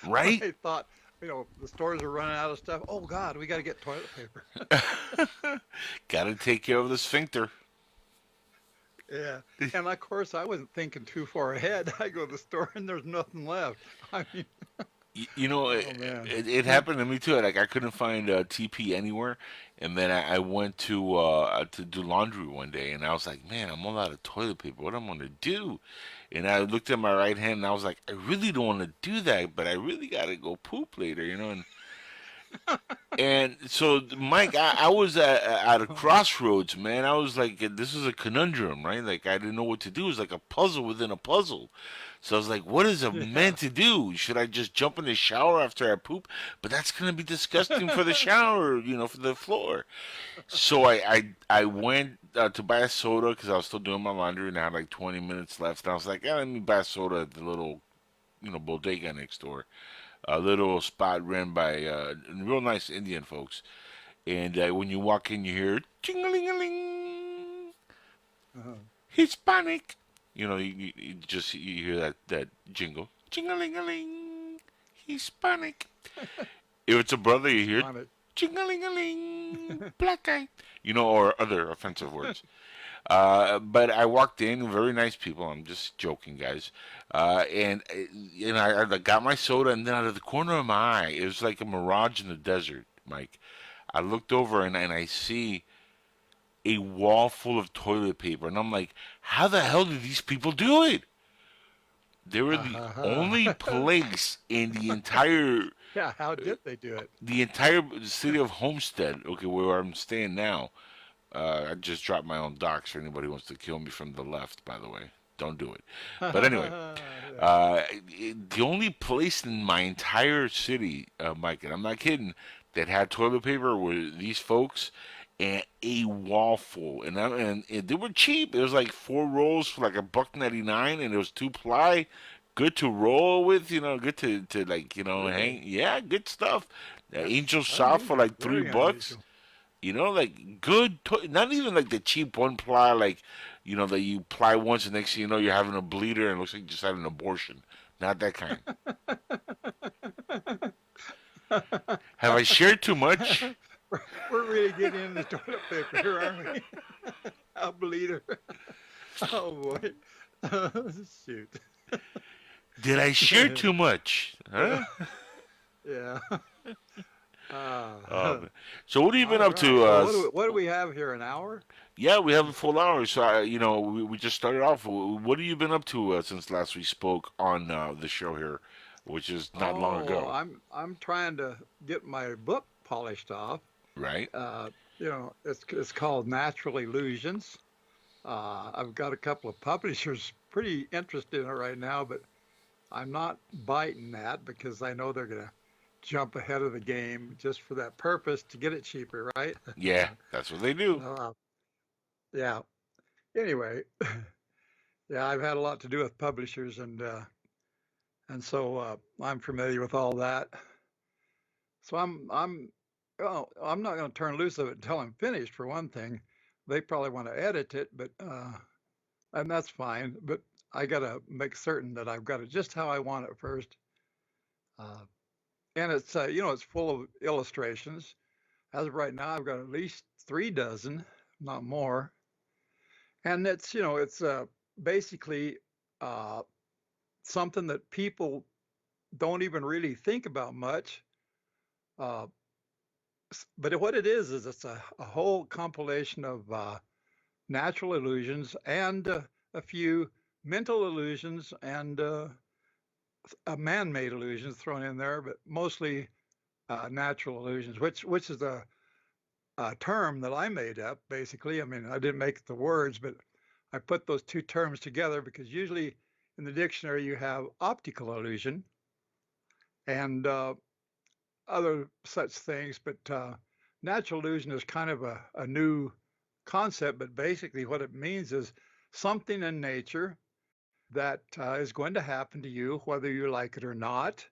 Right? they thought, the stores are running out of stuff. Oh God, we got to get toilet paper. Gotta take care of the sphincter. Yeah, and of course I wasn't thinking too far ahead. I go to the store and there's nothing left. I mean, man. It happened to me too. Like I couldn't find TP anywhere, and then I went to do laundry one day, and I was like, man, I'm all out of toilet paper. What am I gonna do? And I looked at my right hand, and I was like, I really don't want to do that, but I really gotta go poop later, And And so, Mike, I was at a crossroads, man. I was like, this is a conundrum, right? Like, I didn't know what to do. It was like a puzzle within a puzzle. So I was like, what is a man Yeah. to do? Should I just jump in the shower after I poop? But that's going to be disgusting for the shower, for the floor. So I went to buy a soda because I was still doing my laundry and I had like 20 minutes left. And I was like, yeah, let me buy a soda at the little, bodega next door. A little spot ran by real nice Indian folks. And when you walk in, you hear ting-a-ling-a-ling, Uh-huh. Hispanic. You hear that jingle, ting-a-ling-a-ling, Hispanic. If it's a brother, you hear On it. ting-a-ling-a-ling, black guy. Or other offensive words. But I walked in, very nice people. I'm just joking, guys. And I got my soda, and then out of the corner of my eye, it was like a mirage in the desert, Mike. I looked over and I see a wall full of toilet paper, and I'm like, how the hell did these people do it? They were the only place in Yeah, how did they do it? the entire city of Homestead, okay, where I'm staying now. I just dropped my own docs for anybody who wants to kill me from the left, by the way. Don't do it. But anyway, Yeah. the only place in my entire city, Mike, and I'm not kidding, that had toilet paper were these folks and a wall full. And they were cheap. It was like 4 rolls for like $1.99, and it was 2-ply. Good to roll with, good to like, Really? hang. Yeah, good stuff. That's Angel Soft for unusual. like Very $3. unusual. Like good, not even like the cheap 1-ply, like, that you ply once and next thing you know you're having a bleeder and it looks like you just had an abortion. Not that kind. Have I shared too much? We're really getting into toilet paper here, aren't we? A bleeder. Oh boy. Shoot. Did I share too much? Huh? Yeah. Oh, man. So what have you been All up right. to? Well, what do we have here? An hour? Yeah, we have a full hour. So we just started off. What have you been up to since last we spoke on the show here, which is not long Oh, ago, I'm trying to get my book polished off. right? It's called Natural Illusions. I've got a couple of publishers pretty interested in it right now, but I'm not biting that because I know they're gonna jump ahead of the game just for that purpose to get it cheaper, right? Yeah, that's what they do. Uh, yeah. Anyway, yeah, I've had a lot to do with publishers, and so I'm familiar with all that. So I'm not going to turn loose of it until I'm finished. For one thing, they probably want to edit it, but and that's fine. But I got to make certain that I've got it just how I want it first. Uh, and it's full of illustrations. As of right now, I've got at least 3 dozen, not more. And it's basically uh, something that people don't even really think about much. Uh, but what it is it's a whole compilation of natural illusions and a few mental illusions and man-made illusions thrown in there, but mostly natural illusions, which is a term that I made up, basically. I mean, I didn't make the words, but I put those two terms together because usually in the dictionary you have optical illusion and other such things, but natural illusion is kind of a new concept, but basically what it means is something in nature that is going to happen to you, whether you like it or not,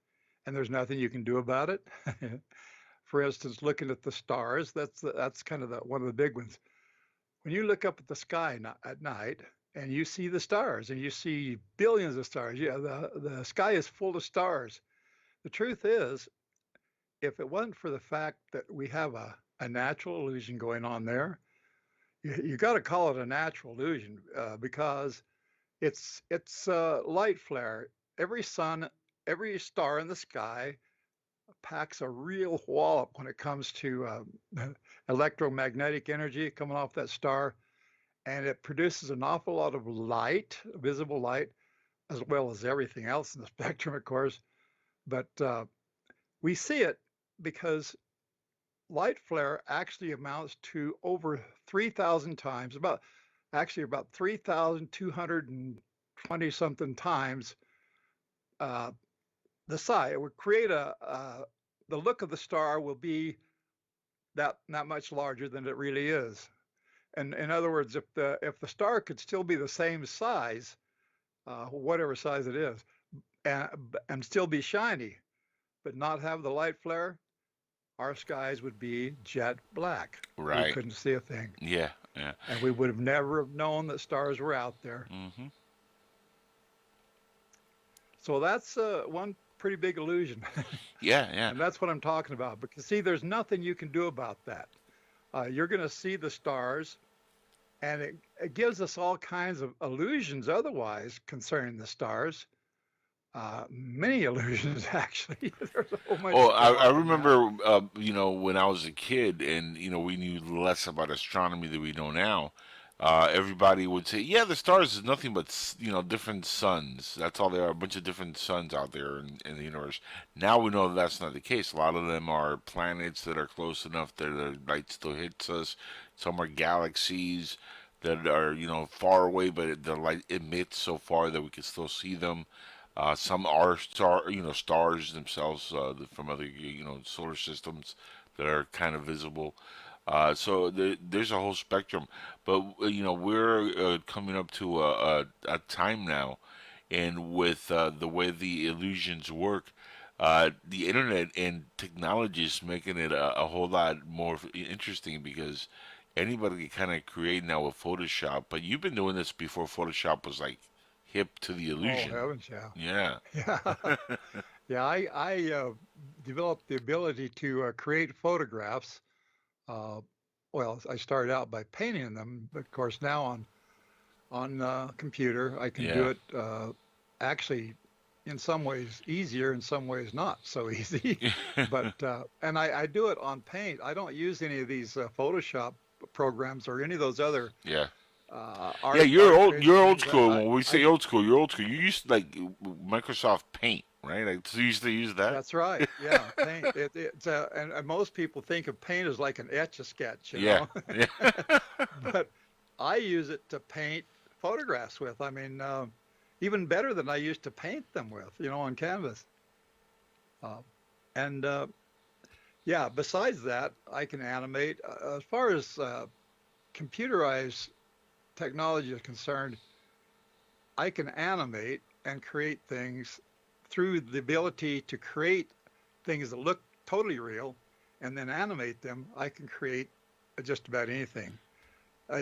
and there's nothing you can do about it. For instance, looking at the stars, that's kind of one of the big ones. When you look up at the sky at night and you see the stars and you see billions of stars, yeah, the sky is full of stars. The truth is, if it wasn't for the fact that we have a natural illusion going on there, you got to call it a natural illusion because it's light flare. Every star in the sky packs a real wallop when it comes to electromagnetic energy coming off that star, and it produces an awful lot of light, visible light, as well as everything else in the spectrum, of course. But we see it because light flare actually amounts to over 3,000 times, about 3,220 something times the size. It would create the look of the star will be that much larger than it really is. And in other words, if the star could still be the same size, whatever size it is, and still be shiny, but not have the light flare, our skies would be jet black. Right. We couldn't see a thing. Yeah, yeah. And we would have never have known that stars were out there. Mm-hmm. So that's one pretty big illusion. Yeah, yeah. And that's what I'm talking about. Because, see, there's nothing you can do about that. You're going to see the stars, and it gives us all kinds of illusions otherwise concerning the stars. Many illusions, actually. There's a whole bunch. Oh, I remember, when I was a kid and, we knew less about astronomy than we know now. Everybody would say, yeah, the stars is nothing but, different suns. That's all there are, a bunch of different suns out there in the universe. Now we know that's not the case. A lot of them are planets that are close enough that the light still hits us. Some are galaxies that are, far away, but the light emits so far that we can still see them. Some are stars themselves from other, solar systems that are kind of visible. So there's a whole spectrum, but we're coming up to a time now, and with the way the illusions work, the internet and technology is making it a whole lot more interesting because anybody can kind of create now with Photoshop. But you've been doing this before Photoshop was like hip to the illusion. Oh, heavens, yeah. Yeah. Yeah. Yeah, I developed the ability to create photographs. Well, I started out by painting them, but of course now on computer I can do it actually in some ways easier, in some ways not so easy. But and I do it on Paint. I don't use any of these Photoshop programs or any of those other. Yeah. Art, you're old school. When we say old school, you're old school. You used like Microsoft Paint, right? Like, so you used to use that. That's right. Yeah, Paint. It's and most people think of Paint as like an etch-a-sketch. You know? Yeah. But I use it to paint photographs with. I mean, even better than I used to paint them with. On canvas. Yeah. Besides that, I can animate. As far as computerized technology is concerned, I can animate and create things through the ability to create things that look totally real and then animate them. I can create just about anything.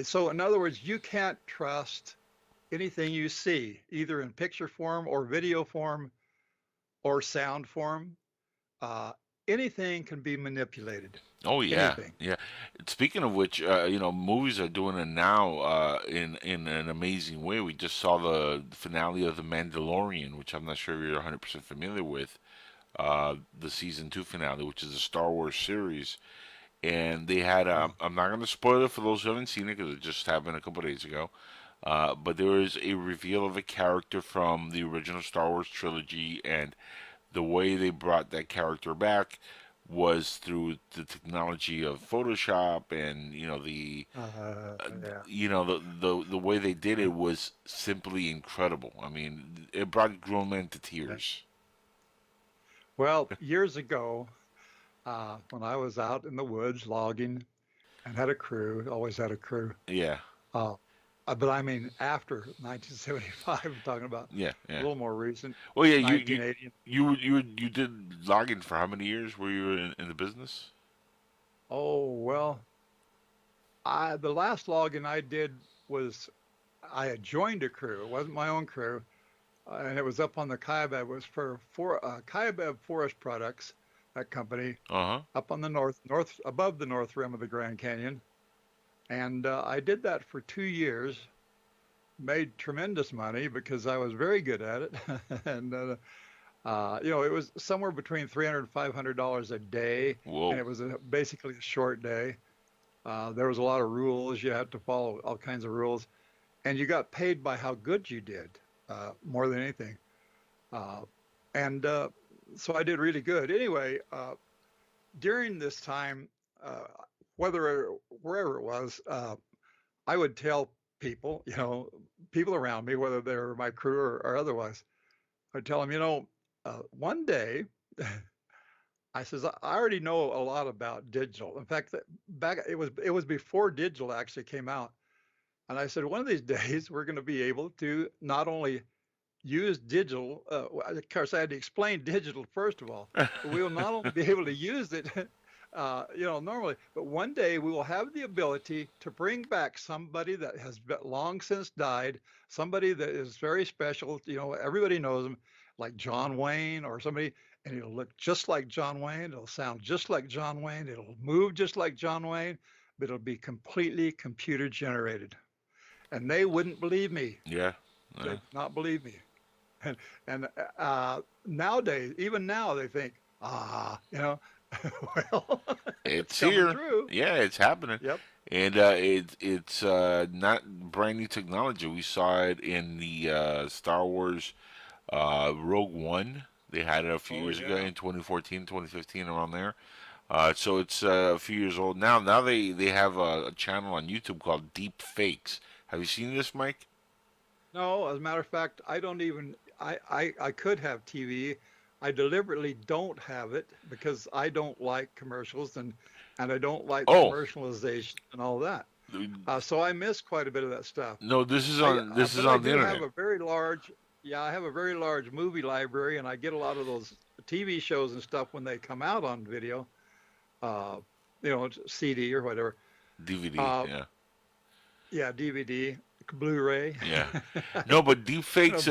So in other words, you can't trust anything you see, either in picture form or video form or sound form. Anything can be manipulated. Oh yeah, Anything. yeah. Speaking of which, movies are doing it now in an amazing way. We just saw the finale of The Mandalorian, which I'm not sure you're 100% familiar with. The season 2 finale, which is a Star Wars series, and they had. I'm not going to spoil it for those who haven't seen it because it just happened a couple days ago. But there is a reveal of a character from the original Star Wars trilogy, and the way they brought that character back was through the technology of Photoshop, and the way they did it was simply incredible. I mean, it brought grown men to tears. Well, years ago, when I was out in the woods logging and had a crew, always had a crew. Yeah. But I mean, after 1975, I'm talking about. Yeah. A little more recent. Well, yeah, 1980. you did logging for how many years were you in the business? Oh well, the last logging I did was I had joined a crew. It wasn't my own crew, and it was up on the Kaibab. It was for Kaibab Forest Products, that company, up on the north above the north rim of the Grand Canyon. And I did that for 2 years, made tremendous money because I was very good at it. And, it was somewhere between $300 and $500 a day. Whoa. And it was basically a short day. There was a lot of rules. You had to follow all kinds of rules. And you got paid by how good you did, more than anything. So I did really good. Anyway, during this time, wherever it was, I would tell people, people around me, whether they're my crew or otherwise, I'd tell them, one day, I says, I already know a lot about digital. In fact, it was before digital actually came out. And I said, one of these days, we're going to be able to not only use digital, of course, I had to explain digital first of all, but we will not only be able to use it, normally, but one day we will have the ability to bring back somebody that has long since died, somebody that is very special. Everybody knows them, like John Wayne or somebody, and it'll look just like John Wayne. It'll sound just like John Wayne. It'll move just like John Wayne, but it'll be completely computer generated. And they wouldn't believe me. Yeah. They'd not believe me. And nowadays, even now, they think, well, it's coming here. True. Yeah, it's happening. Yep. And it's not brand new technology. We saw it in the Star Wars Rogue One. They had it a few years ago in 2014, 2015, around there. So it's a few years old now. Now they have a channel on YouTube called Deep Fakes. Have you seen this, Mike? No, as a matter of fact, I don't even. I could have TV. I deliberately don't have it because I don't like commercials and I don't like commercialization and all that. So I miss quite a bit of that stuff. No, this is on the internet. I have a very large. Yeah, I have a very large movie library, and I get a lot of those TV shows and stuff when they come out on video, CD or whatever. DVD, yeah. Yeah, DVD, Blu-ray. Yeah. No, but deepfakes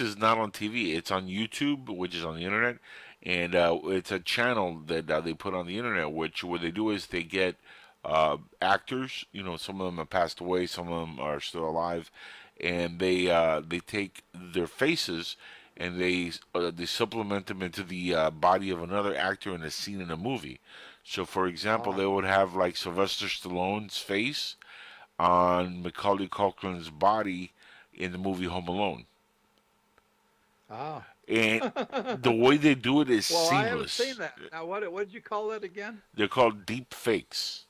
is not on TV. It's on YouTube, which is on the internet, and it's a channel that they put on the internet, which what they do is they get actors. Some of them have passed away, some of them are still alive, and they take their faces and they supplement them into the body of another actor in a scene in a movie. So, for example, they would have like Sylvester Stallone's face on Macaulay Culkin's body in the movie Home Alone. And the way they do it is seamless. I haven't seen that. Now, what did you call that again? They're called deep fakes.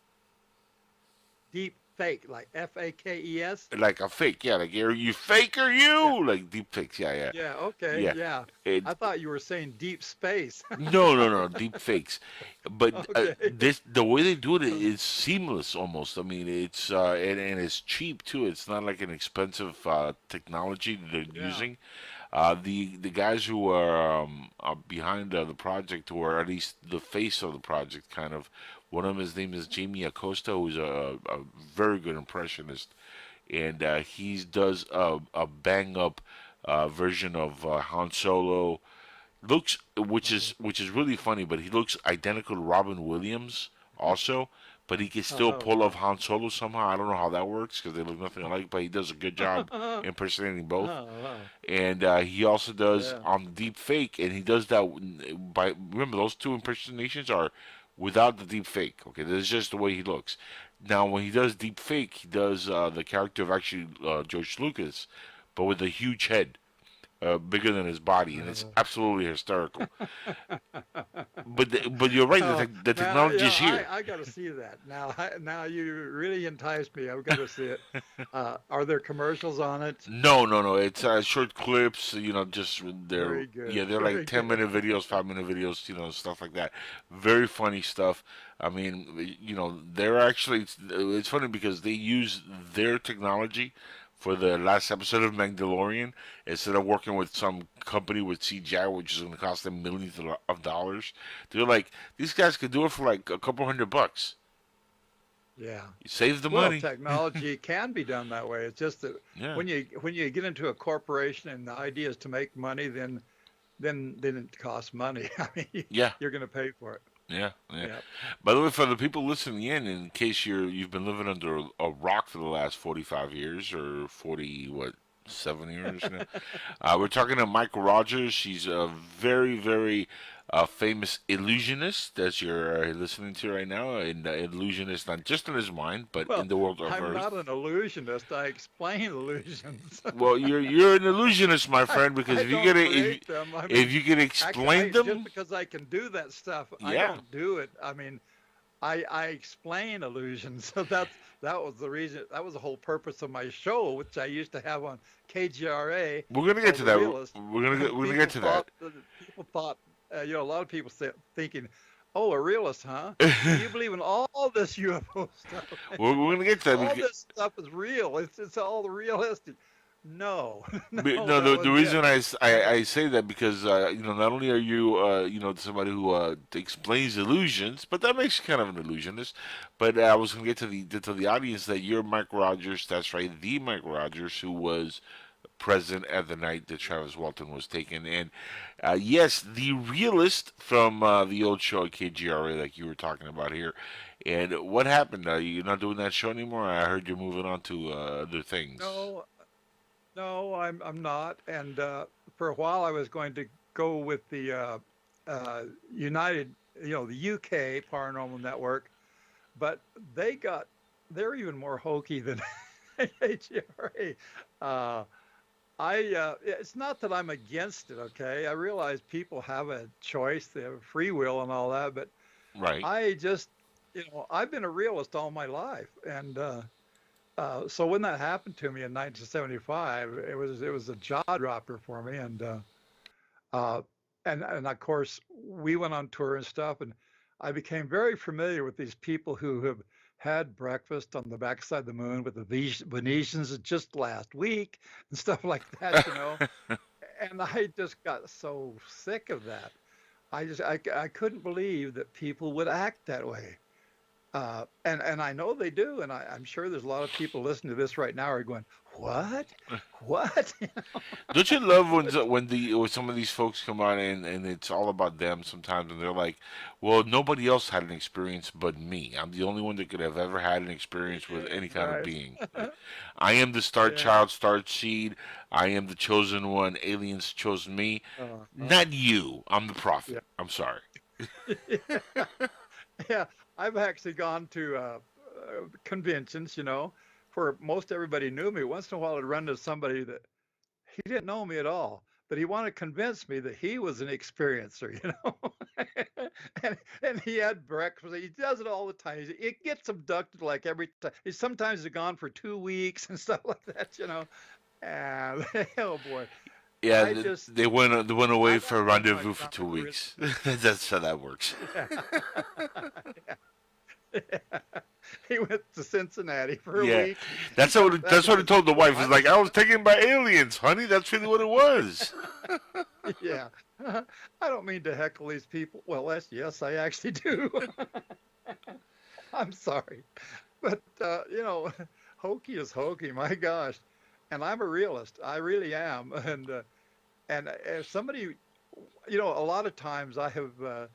Deep fake, like F-A-K-E-S? Like a fake, yeah. Like, are you fake or you? Yeah. Like deep fakes, yeah. Yeah, okay, yeah. I thought you were saying deep space. No, deep fakes. But the way they do it is seamless almost. I mean, it's and it's cheap too. It's not like an expensive technology they're using. The guys who are behind the project, or at least the face of the project, kind of. One of them, his name is Jamie Acosta, who's a very good impressionist, and he does a bang up version of Han Solo. Which is really funny, but he looks identical to Robin Williams also, but he can still pull off Han Solo somehow. I don't know how that works because they look nothing alike, but he does a good job impersonating both. And he also does on the deep fake, and he does that by, remember, those two impersonations are without the deep fake. Okay, this is just the way he looks. Now, when he does deep fake, he does the character of actually George Lucas, but with a huge head. Bigger than his body, and it's absolutely hysterical. But you're right. The technology is here. I got to see that now. Now you really enticed me. I've got to see it. Are there commercials on it? No. It's short clips. Just they're very good. Yeah, they're like 10-minute videos, 5-minute videos. Stuff like that. Very funny stuff. I mean, they're actually. It's funny because they use their technology for the last episode of Mandalorian, instead of working with some company with CGI, which is going to cost them millions of dollars. They're like, these guys could do it for like a couple $100. Yeah, you save the money. Technology can be done that way. It's just that when you get into a corporation and the idea is to make money, then it costs money. I mean, you're going to pay for it. Yeah. By the way, for the people listening in case you've been living under a rock for the last 45 years or 7 years now, we're talking to Michael Rogers. She's a very, very famous illusionist, as you're listening to right now, and illusionist not just in his mind, but in the world of Earth. I'm not an illusionist. I explain illusions. Well, you're an illusionist, my friend, because if you can explain them, just because I can do that stuff, I don't do it. I mean, I explain illusions. So that was the reason. That was the whole purpose of my show, which I used to have on KGRA We're gonna get called to The that. Realist. We're gonna get to that. People thought, a lot of people thinking, oh, a realist, huh? You believe in all this UFO stuff? We're gonna get to that. All this stuff is real. It's all realistic. No, no, No, that the wasn't it. reason I say that because not only are you somebody who explains illusions, but that makes you kind of an illusionist. But I was going to get to the audience that you're Mike Rogers. That's right, the Mike Rogers who was present at the night that Travis Walton was taken. And yes, the realist from the old show at KGRA, like you were talking about here. And what happened? You're not doing that show anymore. I heard you're moving on to other things. No, no, I'm not. And for a while, I was going to go with the United, the UK Paranormal Network, but they're even more hokey than HRA. It's not that I'm against it, okay? I realize people have a choice, they have free will and all that, but Right. I just, I've been a realist all my life, and so when that happened to me in 1975, it was a jaw dropper for me, uh, and of course we went on tour and stuff, and I became very familiar with these people who have had breakfast on the backside of the moon with the Venetians just last week and stuff like that. And I just got so sick of that. I couldn't believe that people would act that way. And I know they do, and I'm sure there's a lot of people listening to this right now are going, "What? What?" Don't you love when some of these folks come on and it's all about them sometimes, and they're like, "Well, nobody else had an experience but me. I'm the only one that could have ever had an experience with any kind of Right. being. I am the star Yeah. child, star seed. I am the chosen one. Aliens chose me, not you. I'm the prophet. I'm sorry." Yeah. Yeah, I've actually gone to conventions, where most everybody knew me. Once in a while, I'd run into somebody that he didn't know me at all, but he wanted to convince me that he was an experiencer. And he had breakfast. He does it all the time. It gets abducted like every time. Sometimes he's gone for 2 weeks and stuff like that. And oh boy, Yeah, I just they went away I for a don't know rendezvous for myself 2 weeks. That's how that works. Yeah. Yeah. He went to Cincinnati for a Yeah, week. that's He what comes back that's and what I says, told the wife. I It's like I was taken by aliens, honey. That's really what it was. yeah. I don't mean to heckle these people. Well, yes, I actually do. I'm sorry. But, hokey is hokey, my gosh. And I'm a realist. I really am. And if somebody, a lot of times I have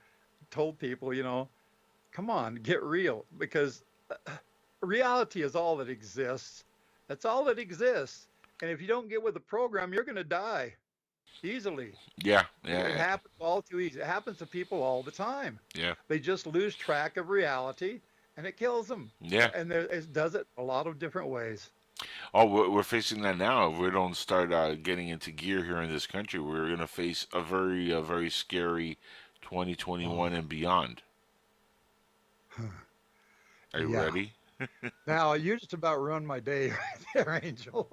told people, come on, get real, because reality is all that exists. That's all that exists. And if you don't get with the program, you're going to die easily. Yeah, It yeah, happens all too easy. It happens to people all the time. yeah, They just lose track of reality, and it kills them. yeah. And it does it a lot of different ways. Oh, we're facing that now. If we don't start getting into gear here in this country, we're going to face a very scary 2021 Oh, and beyond. Are you yeah. ready? Now, you just about ruined my day right there, Angel.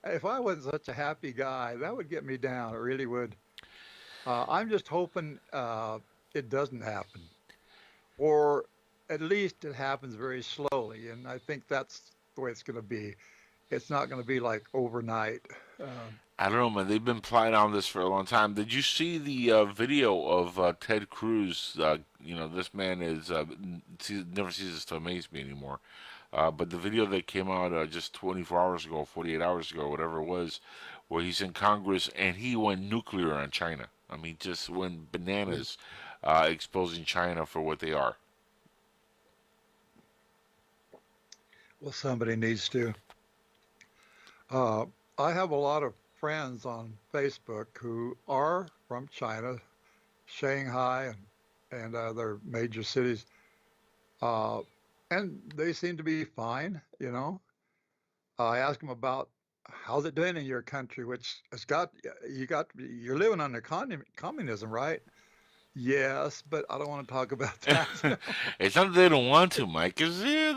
If I wasn't such a happy guy, that would get me down. It really would. I'm just hoping it doesn't happen, or at least it happens very slowly. And I think that's the way it's going to be. It's not going to be like overnight. Um, I don't know, man. They've been planning on this for a long time. Did you see the video of Ted Cruz? This man never ceases to amaze me anymore. But the video that came out just 24 hours ago, 48 hours ago, whatever it was, where he's in Congress and he went nuclear on China. I mean, just went bananas, exposing China for what they are. well, somebody needs to. Uh, I have a lot of friends on Facebook who are from China, Shanghai, and other major cities, uh, and they seem to be fine. I ask them about how's it doing in your country, which has got you're living under communism, right? Yes, but I don't want to talk about that. It's not that they don't want to, Mike. Cause they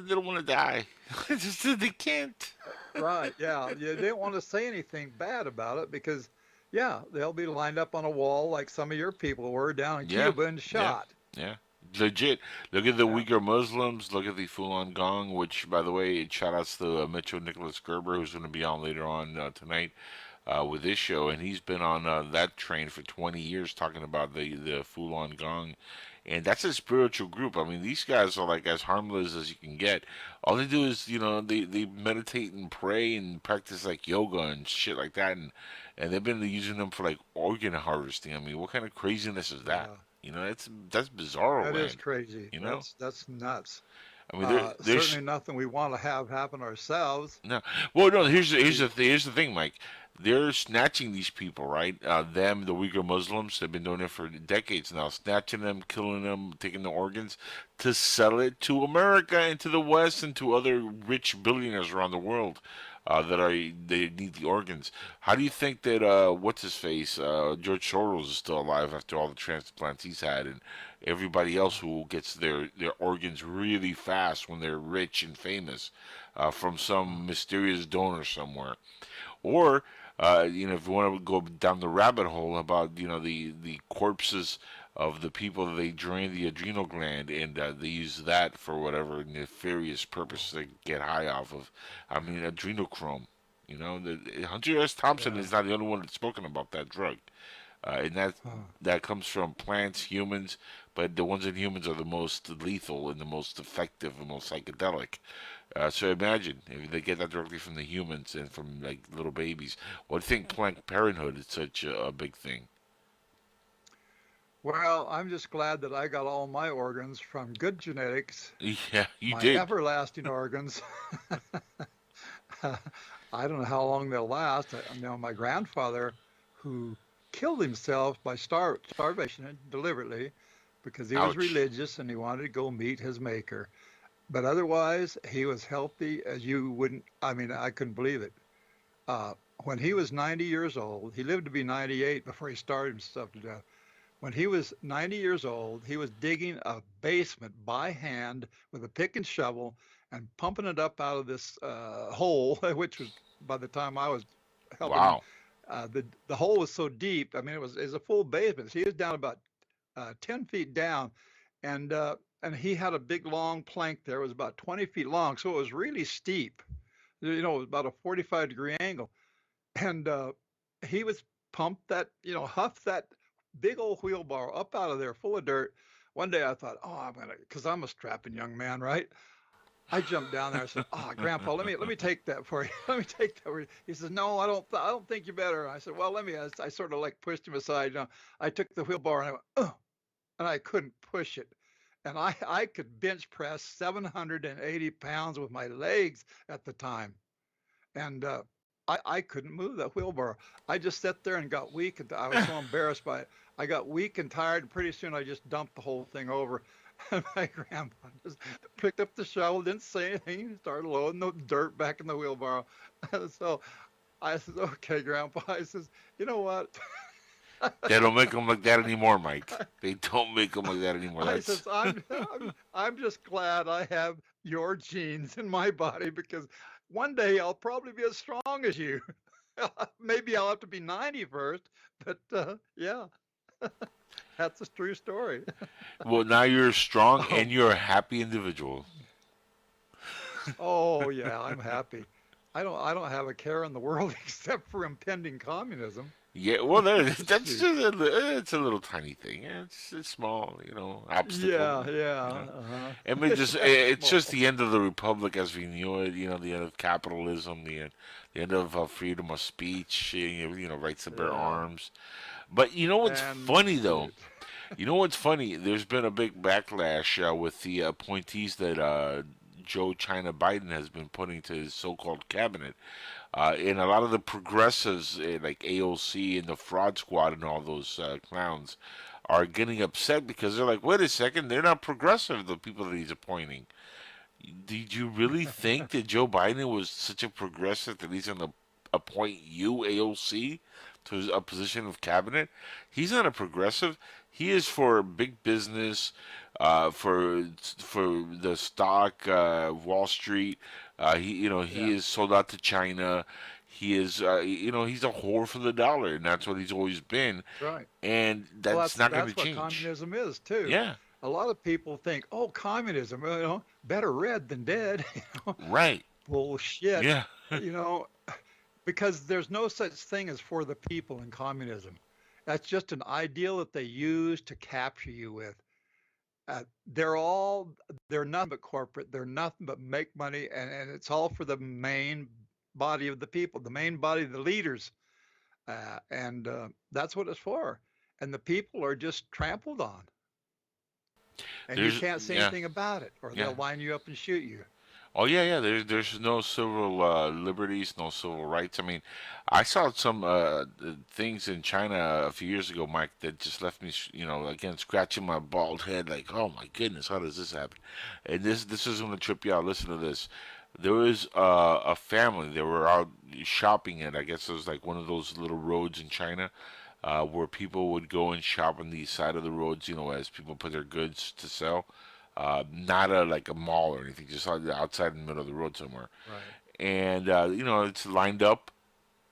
don't want to die. It's just that they can't. Right, yeah. You didn't want to say anything bad about it because, yeah, they'll be lined up on a wall like some of your people were down in Yeah, Cuba and yeah, shot. yeah. Legit. Look at the Yeah. Uyghur Muslims. Look at the Falun Gong, which, by the way, shout outs to Mitchell Nicholas Gerber, who's going to be on later on tonight with this show. And he's been on that train for 20 years talking about the Falun Gong. And that's a spiritual group. I mean, these guys are like as harmless as you can get. All they do is, they meditate and pray and practice like yoga and shit like that. And they've been using them for like organ harvesting. I mean, what kind of craziness is that? Yeah. That's bizarre, That is land. crazy. You know, That's nuts. I mean, there's Certainly nothing we want to have happen ourselves. no. Well, no. Here's the thing, Mike. They're snatching these people, right? Them, the Uyghur Muslims, they've been doing it for decades now, snatching them, killing them, taking the organs to sell it to America and to the West and to other rich billionaires around the world they need the organs. How do you think that what's his face, George Soros is still alive after all the transplants he's had, and everybody else who gets their organs really fast when they're rich and famous from some mysterious donor somewhere? Or, if you want to go down the rabbit hole about, the corpses of the people that they drain the adrenal gland and they use that for whatever nefarious purpose they get high off of. I mean, adrenochrome. Hunter S. Thompson Yeah. is not the only one that's spoken about that drug. And that comes from plants, humans, but the ones in humans are the most lethal and the most effective and most psychedelic. So imagine if they get that directly from the humans and from like little babies. Well, I think Planned Parenthood is such a big thing. Well, I'm just glad that I got all my organs from good genetics, Yeah, you my did. everlasting organs. I don't know how long they'll last. My grandfather, who killed himself by starvation deliberately because he was Ouch. religious and he wanted to go meet his maker. But otherwise, he was healthy as you wouldn't. I mean, I couldn't believe it. When he was 90 years old, he lived to be 98 before he starved himself to death. When he was 90 years old, he was digging a basement by hand with a pick and shovel and pumping it up out of this hole, which was by the time I was helping him, Wow. the hole was so deep. I mean, it was a full basement. So he was down about 10 feet down, and he had a big long plank there. It was about 20 feet long, so it was really steep. It was about a 45-degree angle, and he was pumped huffed that big old wheelbarrow up out of there full of dirt. One day I thought, oh, because I'm a strapping young man, right? I jumped down there and said, "Oh, Grandpa, let me take that for you. Let me take that for you." He says, "No, I don't think you better." I said, "Well, let me." I sort of like pushed him aside. I took the wheelbarrow and I went, "Oh," and I couldn't push it. And I could bench press 780 pounds with my legs at the time. And I couldn't move that wheelbarrow. I just sat there and got weak. And I was so embarrassed by it. I got weak and tired. And pretty soon I just dumped the whole thing over. And my grandpa just picked up the shovel, didn't say anything, and started loading the dirt back in the wheelbarrow. So I said, "Okay, Grandpa." I says, "You know what?" They don't make them like that anymore, Mike. They don't make them like that anymore. I That's says, I'm just glad I have your genes in my body because one day I'll probably be as strong as you. Maybe I'll have to be 90 first, but yeah, that's a true story. well. Now you're strong Oh, and you're a happy individual. oh yeah, I'm happy. I don't have a care in the world except for impending communism. Yeah, well, that's Shoot. just it's a little tiny thing. Yeah, it's small, obstacle. Yeah, yeah, You know, uh-huh. I mean, That's it's just small. the end of the republic as we knew it. The end of capitalism, the end of freedom of speech. Rights to bear Yeah, arms. But you know what's and funny though? shoot. You know what's funny? There's been a big backlash with the appointees that Joe China Biden has been putting to his so-called cabinet. And a lot of the progressives, like AOC and the Fraud Squad and all those clowns, are getting upset because they're like, wait a second, they're not progressive, the people that he's appointing. Did you really think that Joe Biden was such a progressive that he's going to appoint you, AOC, to a position of cabinet? He's not a progressive. He is for big business, for the stock, Wall Street. He Yeah, is sold out to China. He is, he's a whore for the dollar, and that's what he's always been. that's right. And Well, that's not going to that's what change. communism is too. Yeah, A lot of people think, oh, communism, better red than dead. right. Bullshit. Yeah, You know, because there's no such thing as for the people in communism. That's just an ideal that they use to capture you with. Uh, they're all they're nothing but corporate. They're nothing but make money, and it's all for the main body of the people, the main body of the leaders, and that's what it's for. And the people are just trampled on, and you can't say yeah, anything about it, or yeah. they'll line you up and shoot you. Oh yeah, yeah. There's no civil liberties, no civil rights. I mean, I saw some things in China a few years ago, Mike, that just left me, again scratching my bald head, like, oh my goodness, how does this happen? And this is going to trip you out. Listen to this. There was a family. They were out shopping at, I guess it was like one of those little roads in China, where people would go and shop on the side of the roads, as people put their goods to sell. Not like a mall or anything, just outside in the middle of the road somewhere. Right. And it's lined up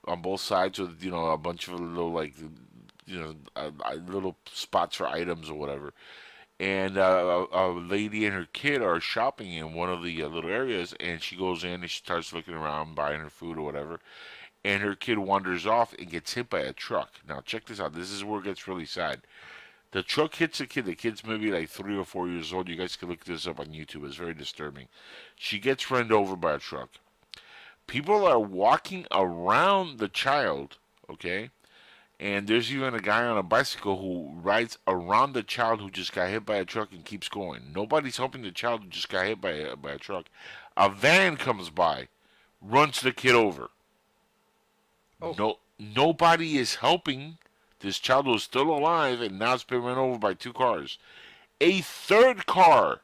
on both sides with a bunch of little like little spots for items or whatever. And a lady and her kid are shopping in one of the little areas, and she goes in and she starts looking around, buying her food or whatever. And her kid wanders off and gets hit by a truck. Now check this out. This is where it gets really sad. The truck hits the kid. The kid's maybe like 3 or 4 years old. You guys can look this up on YouTube. It's very disturbing. She gets run over by a truck. People are walking around the child, okay? And there's even a guy on a bicycle who rides around the child who just got hit by a truck and keeps going. Nobody's helping the child who just got hit by a truck. A van comes by, runs the kid over. Oh, Nobody is helping. This child was still alive, and now it's been run over by 2 cars. A third car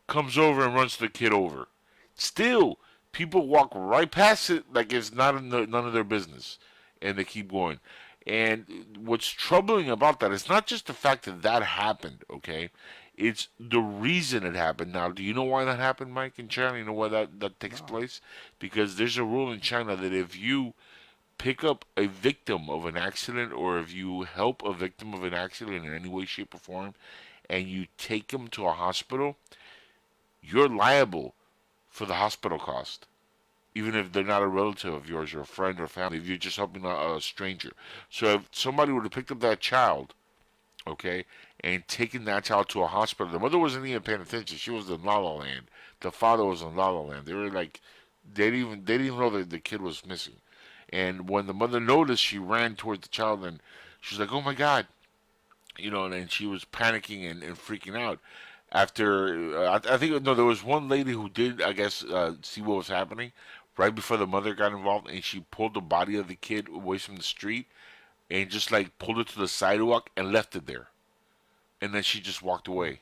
comes over and runs the kid over. Still, people walk right past it like it's none of their business, and they keep going. And what's troubling about that is not just the fact that that happened, okay? It's the reason it happened. Now, do you know why that happened, Mike, in China? You know why that takes no. place? Because there's a rule in China that if you pick up a victim of an accident, or if you help a victim of an accident in any way, shape, or form, and you take them to a hospital, you're liable for the hospital cost. Even if they're not a relative of yours or a friend or family, if you're just helping a stranger. So if somebody would have picked up that child, okay, and taken that child to a hospital, the mother wasn't even paying attention. She was in La La Land. The father was in La La Land. They were like, they didn't even know that the kid was missing. And when the mother noticed, she ran towards the child and she was like, "Oh my God!" And she was panicking and freaking out. After I think no, there was one lady who did, I guess, see what was happening right before the mother got involved, and she pulled the body of the kid away from the street and just like pulled it to the sidewalk and left it there. And then she just walked away,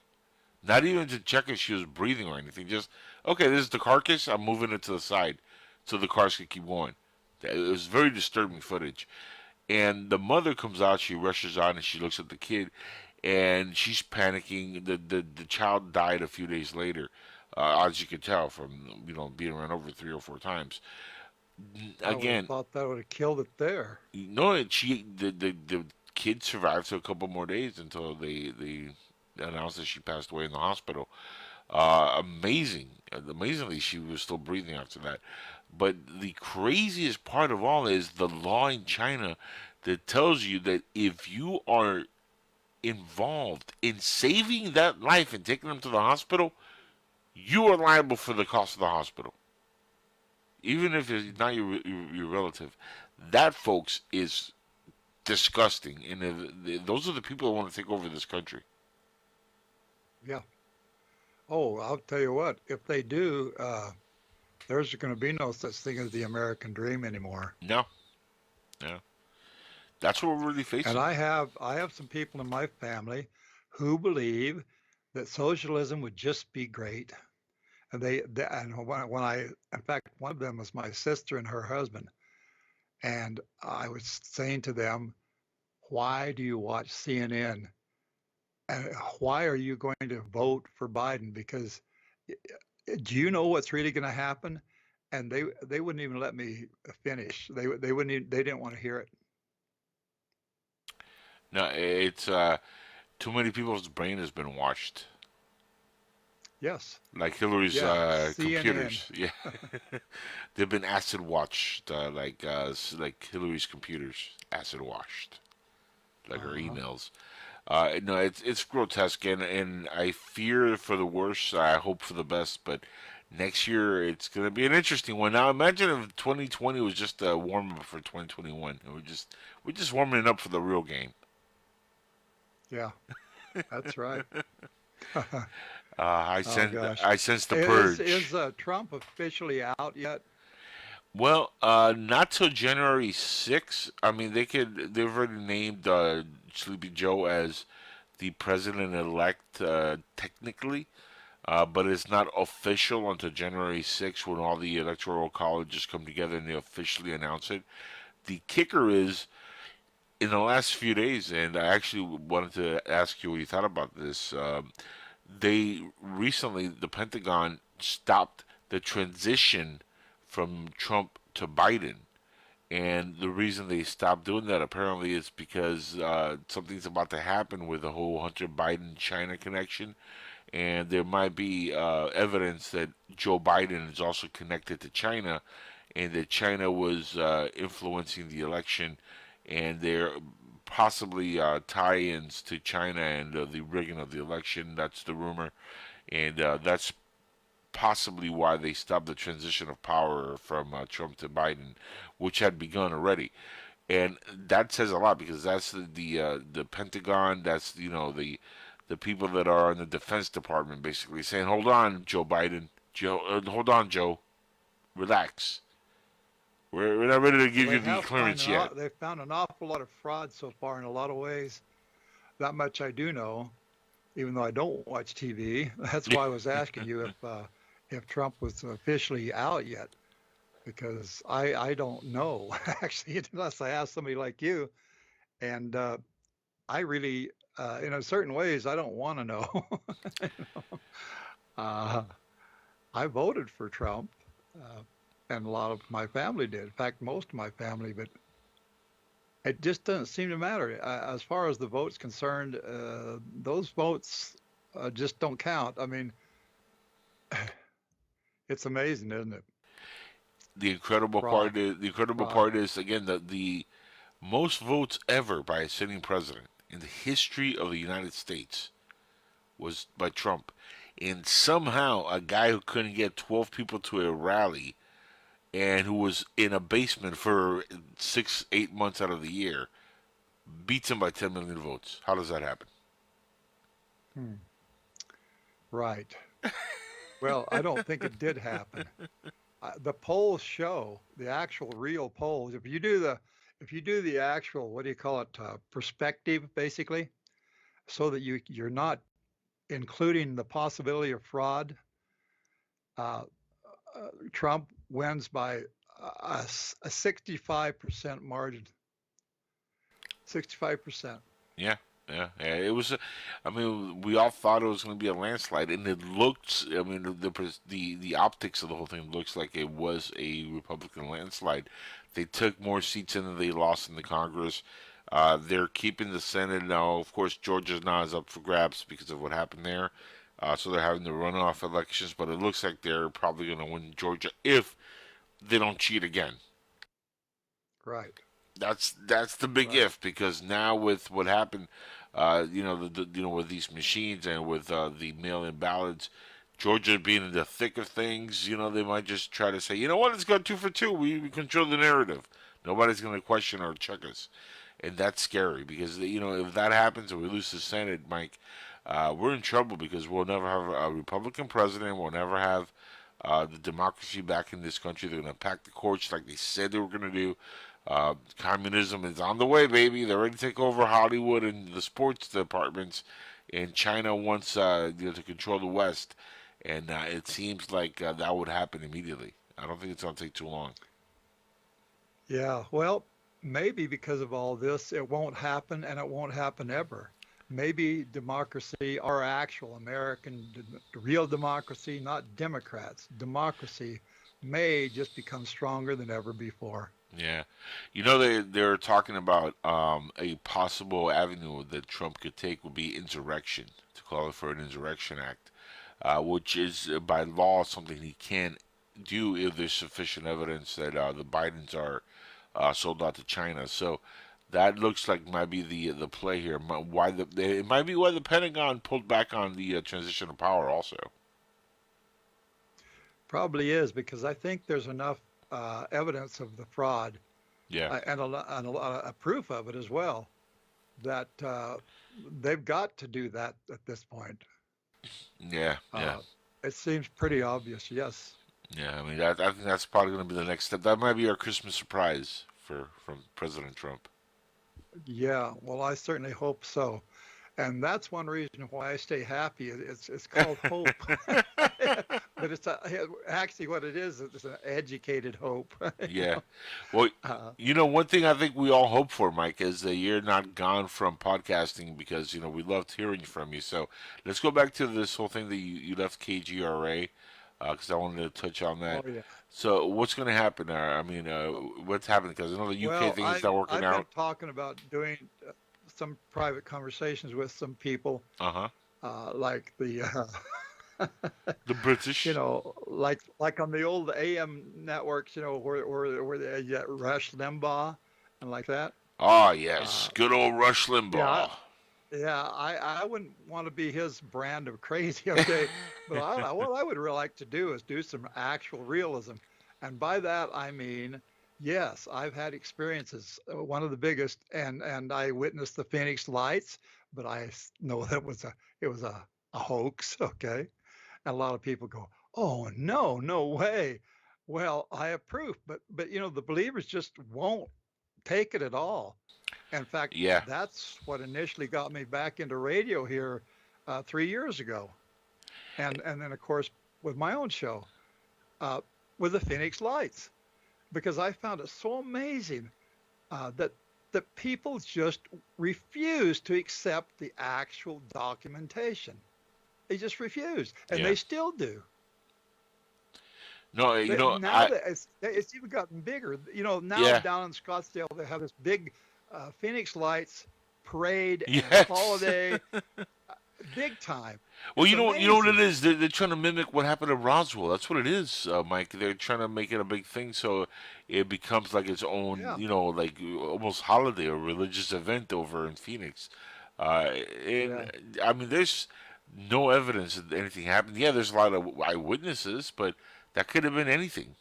not even to check if she was breathing or anything. Just, okay, this is the carcass. I'm moving it to the side so the cars can keep going. It was very disturbing footage. And the mother comes out, she rushes out, and she looks at the kid, and she's panicking. The child died a few days later, as you can tell from being run over 3 or 4 times. I would have Again, thought that would have killed it there. no, the kid survived for a couple more days until they announced that she passed away in the hospital. Amazingly, she was still breathing after that. But the craziest part of all is the law in China that tells you that if you are involved in saving that life and taking them to the hospital, you are liable for the cost of the hospital, even if it's not your relative. That, folks, is disgusting, and those are the people that want to take over this country. Yeah. Oh, I'll tell you what. If they do, there's going to be no such thing as the American dream anymore. No, no, that's what we're really And facing. I have some people in my family who believe that socialism would just be great. And and when in fact, one of them was my sister and her husband. And I was saying to them, why do you watch CNN? And why are you going to vote for Biden? Because do you know what's really going to happen? And they wouldn't even let me finish. They wouldn't even, they didn't want to hear it. No, it's too many people's brain has been washed. Yes. Like Hillary's Yeah, CNN. computers. Yeah, they've been acid washed. Like Hillary's computers, acid washed. Like her emails. No, it's grotesque, and I fear for the worst. I hope for the best, but next year it's going to be an interesting one. Now, imagine if 2020 was just a warm up for 2021, and we're just warming it up for the real game. Yeah, that's right. I gosh. sense the purge. Is Trump officially out yet? Well, not till January 6th. I mean, they've already named Sleepy Joe as the president-elect technically, but it's not official until January 6th when all the electoral colleges come together and they officially announce it. The kicker is, in the last few days, and I actually wanted to ask you what you thought about this. They recently, the Pentagon stopped the transition from Trump to Biden. And the reason they stopped doing that apparently is because something's about to happen with the whole Hunter Biden China connection. And there might be evidence that Joe Biden is also connected to China and that China was influencing the election. And there possibly tie-ins to China and the rigging of the election. That's the rumor. And that's possibly why they stopped the transition of power from Trump to Biden, which had begun already. And that says a lot because that's the Pentagon, that's the people that are in the Defense Department basically saying, "Hold on, Joe Biden, hold on, Joe, relax. We're not ready to give you the clearance yet." They've found an awful lot of fraud so far in a lot of ways. That much I do know, even though I don't watch TV. That's why I was asking you if Trump was officially out yet, because I don't know actually unless I ask somebody like you, and I really in certain ways I don't want to know. I voted for Trump. And a lot of my family did. In fact, most of my family, but it just doesn't seem to matter. As far as the vote's concerned, those votes just don't count. I mean, it's amazing, isn't it? The incredible part is again the most votes ever by a sitting president in the history of the United States was by Trump, and somehow a guy who couldn't get 12 people to a rally and who was in a basement for 6-8 months out of the year, beats him by 10 million votes. How does that happen? Right. Well, I don't think it did happen. The polls show, the actual real polls. If you do the actual, what do you call it, perspective, basically, so that you're not including the possibility of fraud, Trump wins by a 65% margin. 65%. Yeah. It was. I mean, we all thought it was going to be a landslide, and it looked. I mean, the optics of the whole thing looks like it was a Republican landslide. They took more seats in than they lost in the Congress. They're keeping the Senate now. Of course, Georgia now is up for grabs because of what happened there. So they're having the runoff elections, but it looks like they're probably going to win Georgia if they don't cheat again. Right. That's the big if, because now with what happened, with these machines and with the mail-in ballots, Georgia being in the thick of things, they might just try to say, you know what, let's go 2 for 2. We control the narrative. Nobody's going to question or check us, and that's scary because if that happens and we lose the Senate, Mike, we're in trouble because we'll never have a Republican president. We'll never have the democracy back in this country. They're going to pack the courts like they said they were going to do. Communism is on the way, baby. They're ready to take over Hollywood and the sports departments. And China wants to control the West. And it seems like that would happen immediately. I don't think it's going to take too long. Yeah, well, maybe because of all this, it won't happen and it won't happen ever. Maybe democracy, our actual American, real democracy, not Democrats, democracy may just become stronger than ever before. Yeah, they're talking about a possible avenue that Trump could take would be insurrection, to call it for an insurrection act, which is by law something he can't do if there's sufficient evidence that the Bidens are sold out to China. So that looks like might be the play here. It might be why the Pentagon pulled back on the transition of power also. Probably is, because I think there's enough evidence of the fraud, Yeah, and a lot of proof of it as well, that they've got to do that at this point. yeah, yeah. It seems pretty obvious, yes. Yeah, I mean, I think that's probably going to be the next step. That might be our Christmas surprise from President Trump. Yeah, well, I certainly hope so. And that's one reason why I stay happy. It's called hope. But it's actually what it is. It's an educated hope. Yeah. Well, one thing I think we all hope for, Mike, is that you're not gone from podcasting because, we loved hearing from you. So let's go back to this whole thing that you left KGRA because I wanted to touch on that. Oh, yeah. So what's going to happen there? I mean, what's happening? Because I know the UK thing is not working out. I've been talking about doing some private conversations with some people, like the the British, like on the old AM networks, where they get Rush Limbaugh and like that. Oh yes, good old Rush Limbaugh. Yeah, I wouldn't want to be his brand of crazy, okay? But what I would really like to do is do some actual realism, and by that I mean, yes, I've had experiences. One of the biggest, and I witnessed the Phoenix Lights, but I know that it was a hoax, okay? And a lot of people go, "Oh no way." Well, I approve, but the believers just won't take it at all. In fact, Yeah. that's what initially got me back into radio here 3 years ago, and then of course with my own show, with the Phoenix Lights, because I found it so amazing that people just refuse to accept the actual documentation. They just refuse, and Yeah. they still do. No, Now that it's even gotten bigger. Now Yeah. down in Scottsdale, they have this big Phoenix Lights parade and Yes. holiday, big time. Well, It's you know what it amazing. is. They're trying to mimic what happened in Roswell. That's what it is, Mike. They're trying to make it a big thing, so it becomes like its own, Yeah. like almost holiday or religious event over in Phoenix. And I mean, there's no evidence that anything happened. Yeah, there's a lot of eyewitnesses, but that could have been anything.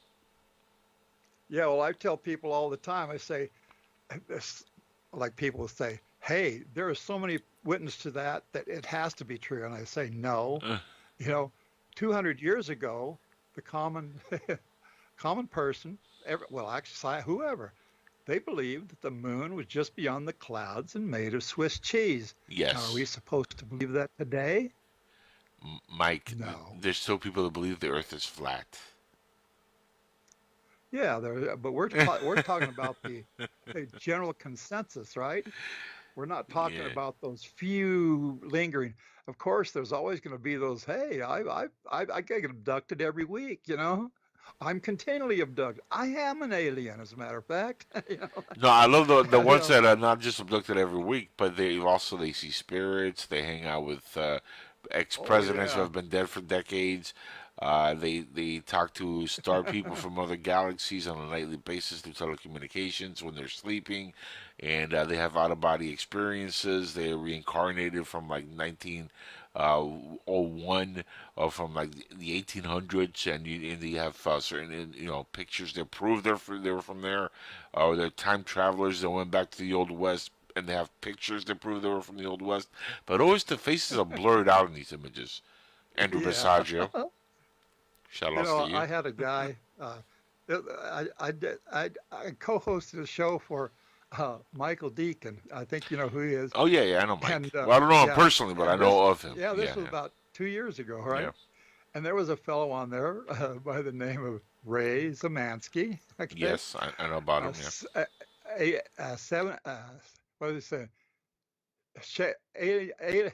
Yeah, well, I tell people all the time, I say, like people will say, hey, there are so many witnesses to that it has to be true. And I say, no. 200 years ago, the common person, actually whoever, they believed that the moon was just beyond the clouds and made of Swiss cheese. Yes. Now, are we supposed to believe that today? Mike, No. there's still people that believe the Earth is flat. Yeah, but we're talking about the general consensus, right? We're not talking Yeah. about those few lingering. Of course, there's always going to be those. Hey, I get abducted every week. I'm continually abducted. I am an alien, as a matter of fact. No, I love the ones that are not just abducted every week, but they see spirits. They hang out with ex-presidents who yeah. have been dead for decades. They talk to star people from other galaxies on a nightly basis through telecommunications when they're sleeping, and they have out-of-body experiences. They're reincarnated from like 1901 or from like the 1800s, and they have certain pictures that prove they were from there, or they're time travelers that went back to the Old West. And they have pictures that prove they were from the Old West, but always the faces are blurred out in these images. Andrew Yeah. Basaggio, shout out to you. I had a guy. I co-hosted a show for Michael Deacon. I think you know who he is. Oh yeah, I know Mike. And, well, I don't know him yeah, personally, but I and know of him. Yeah, this was about 2 years ago, right? Yeah. And there was a fellow on there by the name of Ray Zemansky. Okay? Yes, I know about him. Yeah. what did they say?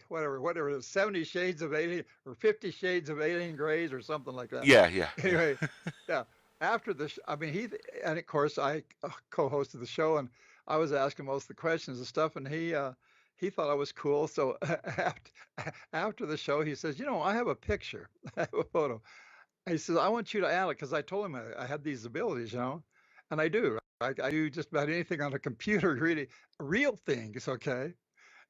Whatever it is, 70 shades of alien or 50 shades of alien grays or something like that. Yeah, yeah. Anyway, yeah. After I mean, and of course I co-hosted the show, and I was asking most of the questions and stuff, and he thought I was cool. So after the show, he says, I have a picture, I have a photo. He says, I want you to add it, because I told him I had these abilities, and I do. I do just about anything on a computer, really, real things, okay?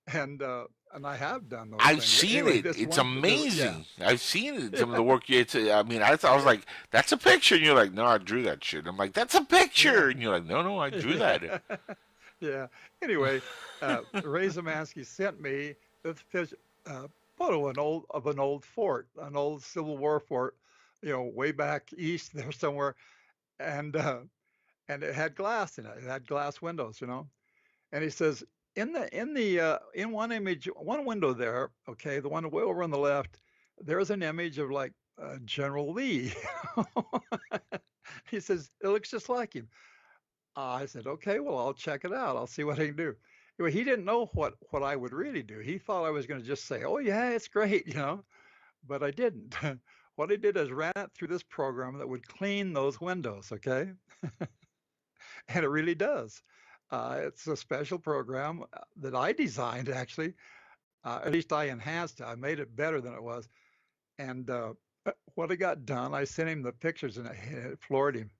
And I have done those I've things. seen Anyway, it. this It's one, amazing. I've seen it. Some of the work you. I mean, I was like, "That's a picture," and you're like, "No, I drew that shit." I'm like, "That's a picture," and you're like, "No, I drew that." Yeah. Anyway, Ray Zemansky sent me this photo of an old fort, an old Civil War fort, way back east there somewhere, and it had glass in it. It had glass windows, And he says, in one image, one window there, okay, the one way over on the left, there's an image of like General Lee. He says it looks just like him. I said, okay, well, I'll check it out. I'll see what I can do. Anyway, he didn't know what I would really do. He thought I was going to just say, oh yeah, it's great, but I didn't. What I did is ran it through this program that would clean those windows, okay? And it really does. It's a special program that I designed, actually. At least I enhanced it. I made it better than it was. And what I got done, I sent him the pictures, and it floored him,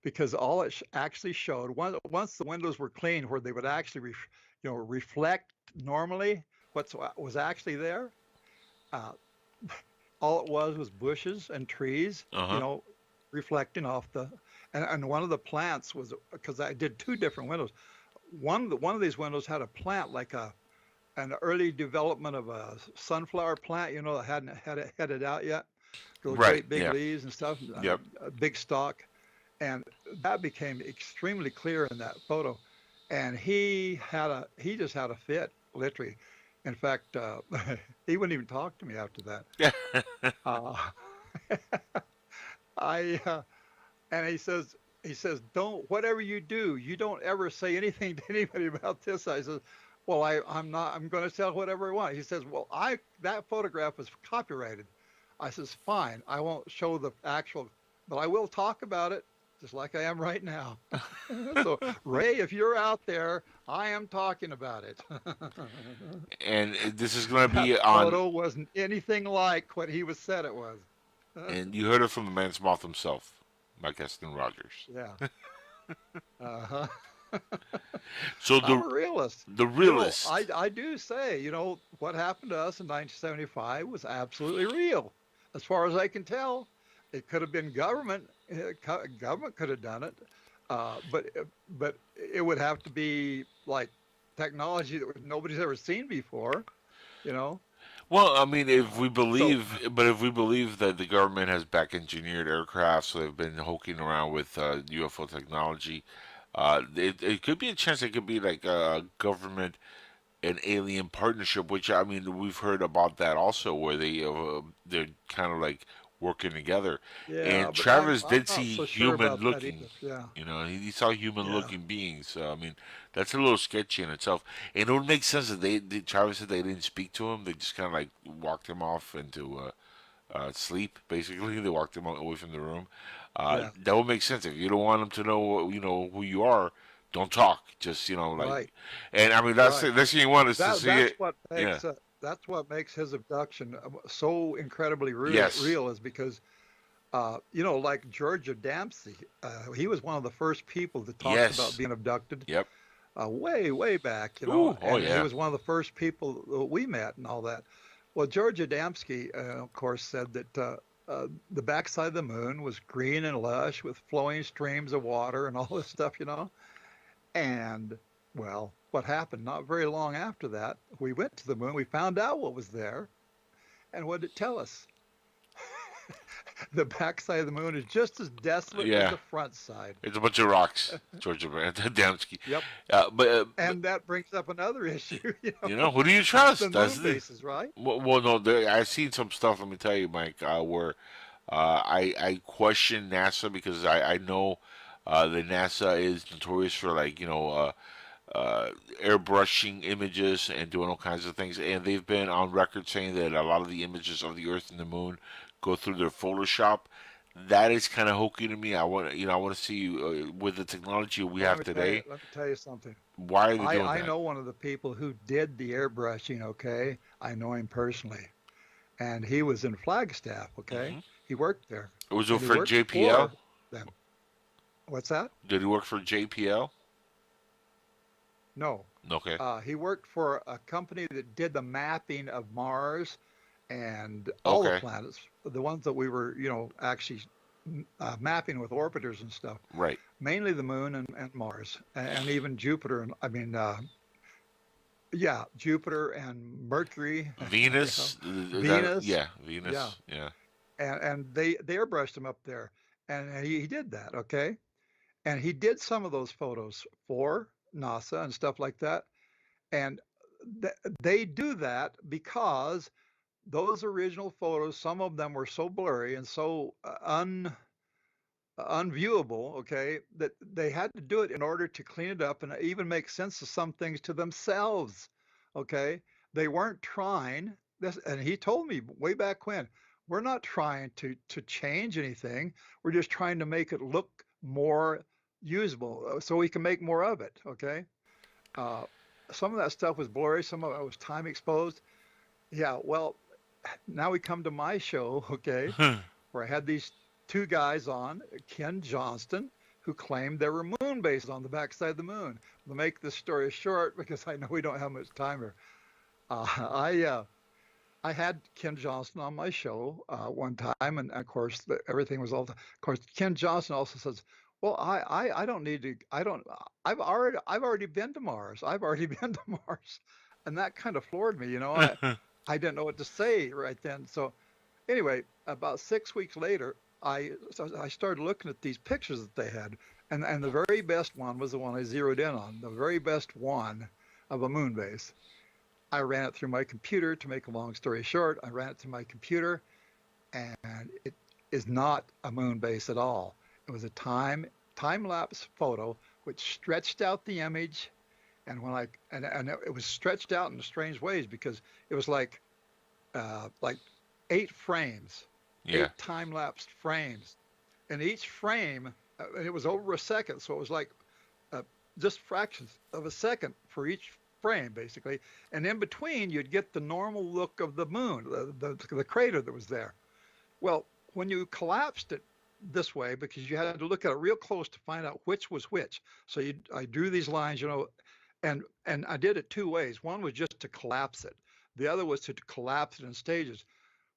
because all it actually showed, once the windows were cleaned, where they would actually reflect normally what was actually there, all it was bushes and trees, reflecting off and one of the plants was, because I did two different windows. One of these windows had a plant like an early development of a sunflower plant, that hadn't headed out yet. Those great big leaves and stuff, a big stalk. And that became extremely clear in that photo. And he just had a fit, literally. In fact, he wouldn't even talk to me after that. And he says, don't, whatever you do, you don't ever say anything to anybody about this. I said, well, I'm going to tell whatever I want. He says, well, that photograph is copyrighted. I says, fine, I won't show the actual, but I will talk about it, just like I am right now. So, Ray, if you're out there, I am talking about it. And this is going to be that on. Photo wasn't anything like what he said it was. And you heard it from the man's mouth himself, Mike Eston Rogers. Yeah. Uh-huh. So I'm a realist. The realist. I do say, what happened to us in 1975 was absolutely real. As far as I can tell, it could have been government. Government could have done it, but it would have to be like technology that nobody's ever seen before, Well, I mean, if we believe that the government has back-engineered aircraft, so they've been hoking around with UFO technology, it could be a chance. It could be like a government and alien partnership, which, I mean, we've heard about that also, where they're kind of like working together. Yeah, and Travis did not see so sure human about that looking. either. Yeah. He saw human looking beings. So, I mean, that's a little sketchy in itself. And it would make sense that Travis said they didn't speak to him. They just kind of like walked him off into sleep. Basically, they walked him away from the room. That would make sense. If you don't want him to know, who you are, don't talk. Just Right. And I mean, that's the thing you want is to see That's it. what makes that's what makes his abduction so incredibly real. Yes. Real is because, like Georgia Dempsey, he was one of the first people that talked Yes. about being abducted. Yep. Way back, Ooh, and he was one of the first people that we met and all that. Well, Georgia Dempsey, of course, said that the backside of the moon was green and lush with flowing streams of water and all this stuff, And, well, what happened not very long after that, we went to the moon, we found out what was there, and what did it tell us? The backside of the moon is just as desolate as the front side. It's a bunch of rocks, Georgia Adamski. Yep. And that brings up another issue. Who do you trust? The moon bases, right? Well, no, I've seen some stuff. Let me tell you, Mike, where I question NASA because I know The NASA is notorious for airbrushing images and doing all kinds of things, and they've been on record saying that a lot of the images of the Earth and the Moon go through their Photoshop. That is kind of hokey to me. I want to see with the technology we have today. Let me tell you something. Why are they doing I that? know one of the people who did the airbrushing. Okay, I know him personally, and he was in Flagstaff. Okay, he worked there. Was it And he for worked JPL? for them. What's that? Did he work for JPL? No. Okay. He worked for a company that did the mapping of Mars and all the planets, the ones that we were, actually mapping with orbiters and stuff. Right. Mainly the Moon and Mars, and even Jupiter. Jupiter and Mercury. Venus. Venus. Venus. Yeah. And they airbrushed him up there, and he did that. Okay, and he did some of those photos for NASA and stuff like that. And they do that because those original photos, some of them were so blurry and so unviewable, okay, that they had to do it in order to clean it up and even make sense of some things to themselves, okay? They weren't trying this, and he told me way back when, we're not trying to change anything. We're just trying to make it look more usable so we can make more of it, okay? Some of that stuff was blurry, some of it was time exposed. Yeah, well, now we come to my show, okay, where I had these two guys on, Ken Johnston, who claimed there were moon bases on the backside of the moon. To make this story short, because I know we don't have much time here, I had Ken Johnston on my show one time, and of course everything was all. Of course, Ken Johnston also says, "Well, I don't need to. I've already been to Mars. I've already been to Mars," and that kind of floored me. I didn't know what to say right then. So, anyway, about 6 weeks later, I started looking at these pictures that they had, and the very best one was the one I zeroed in on. The very best one of a moon base. I ran it through my computer. To make a long story short, I ran it through my computer, and it is not a moon base at all. It was a time-lapse photo which stretched out the image, and it was stretched out in strange ways because it was like 8 frames, 8 time-lapse frames, and each frame, it was over a second, so it was like just fractions of a second for each frame, basically. And in between, you'd get the normal look of the moon, the crater that was there. Well, when you collapsed it this way, because you had to look at it real close to find out which was which. So I drew these lines, and I did it 2 ways. One was just to collapse it. The other was to collapse it in stages.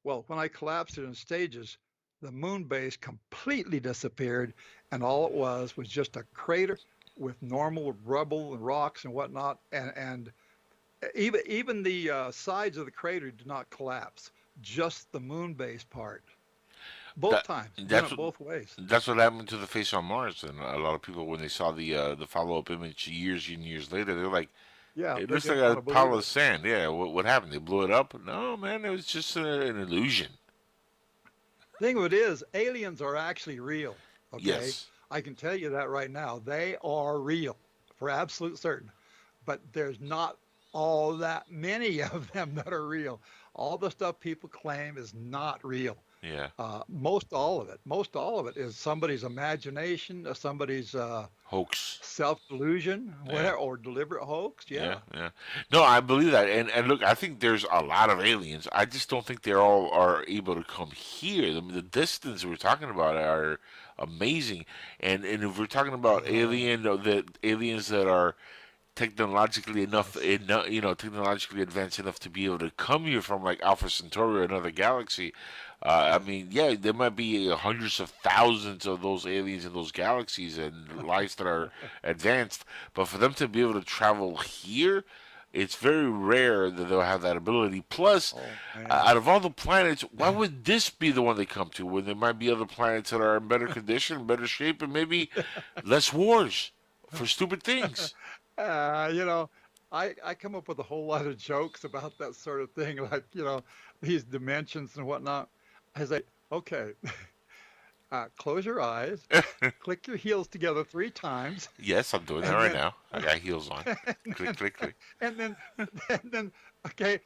Well, when I collapsed it in stages, the moon base completely disappeared, and all it was just a crater with normal rubble and rocks and whatnot, and even the sides of the crater did not collapse, just the moon base part. Both times, both ways. That's what happened to the face on Mars, and a lot of people, when they saw the follow-up image years and years later, they're like, "Yeah, it looks like a pile of sand." Yeah, what happened? They blew it up? No, man, it was just an illusion. The thing of it is, aliens are actually real. Okay? Yes. I can tell you that right now. They are real, for absolute certain. But there's not all that many of them that are real. All the stuff people claim is not real. Yeah. Most all of it is somebody's imagination, somebody's hoax, self-delusion, whatever, or deliberate hoax. Yeah. No, I believe that, and look, I think there's a lot of aliens. I just don't think they all are able to come here. The distance we're talking about are amazing, and if we're talking about aliens that are technologically technologically advanced enough to be able to come here from like Alpha Centauri or another galaxy. There might be hundreds of thousands of those aliens in those galaxies and lives that are advanced, but for them to be able to travel here, it's very rare that they'll have that ability. Plus, out of all the planets, why would this be the one they come to when there might be other planets that are in better condition, better shape, and maybe less wars for stupid things? I come up with a whole lot of jokes about that sort of thing, like, these dimensions and whatnot. I say, okay, close your eyes, click your heels together 3 times. Yes, I'm doing that right now. I got heels on. Click, click, click. And then, okay,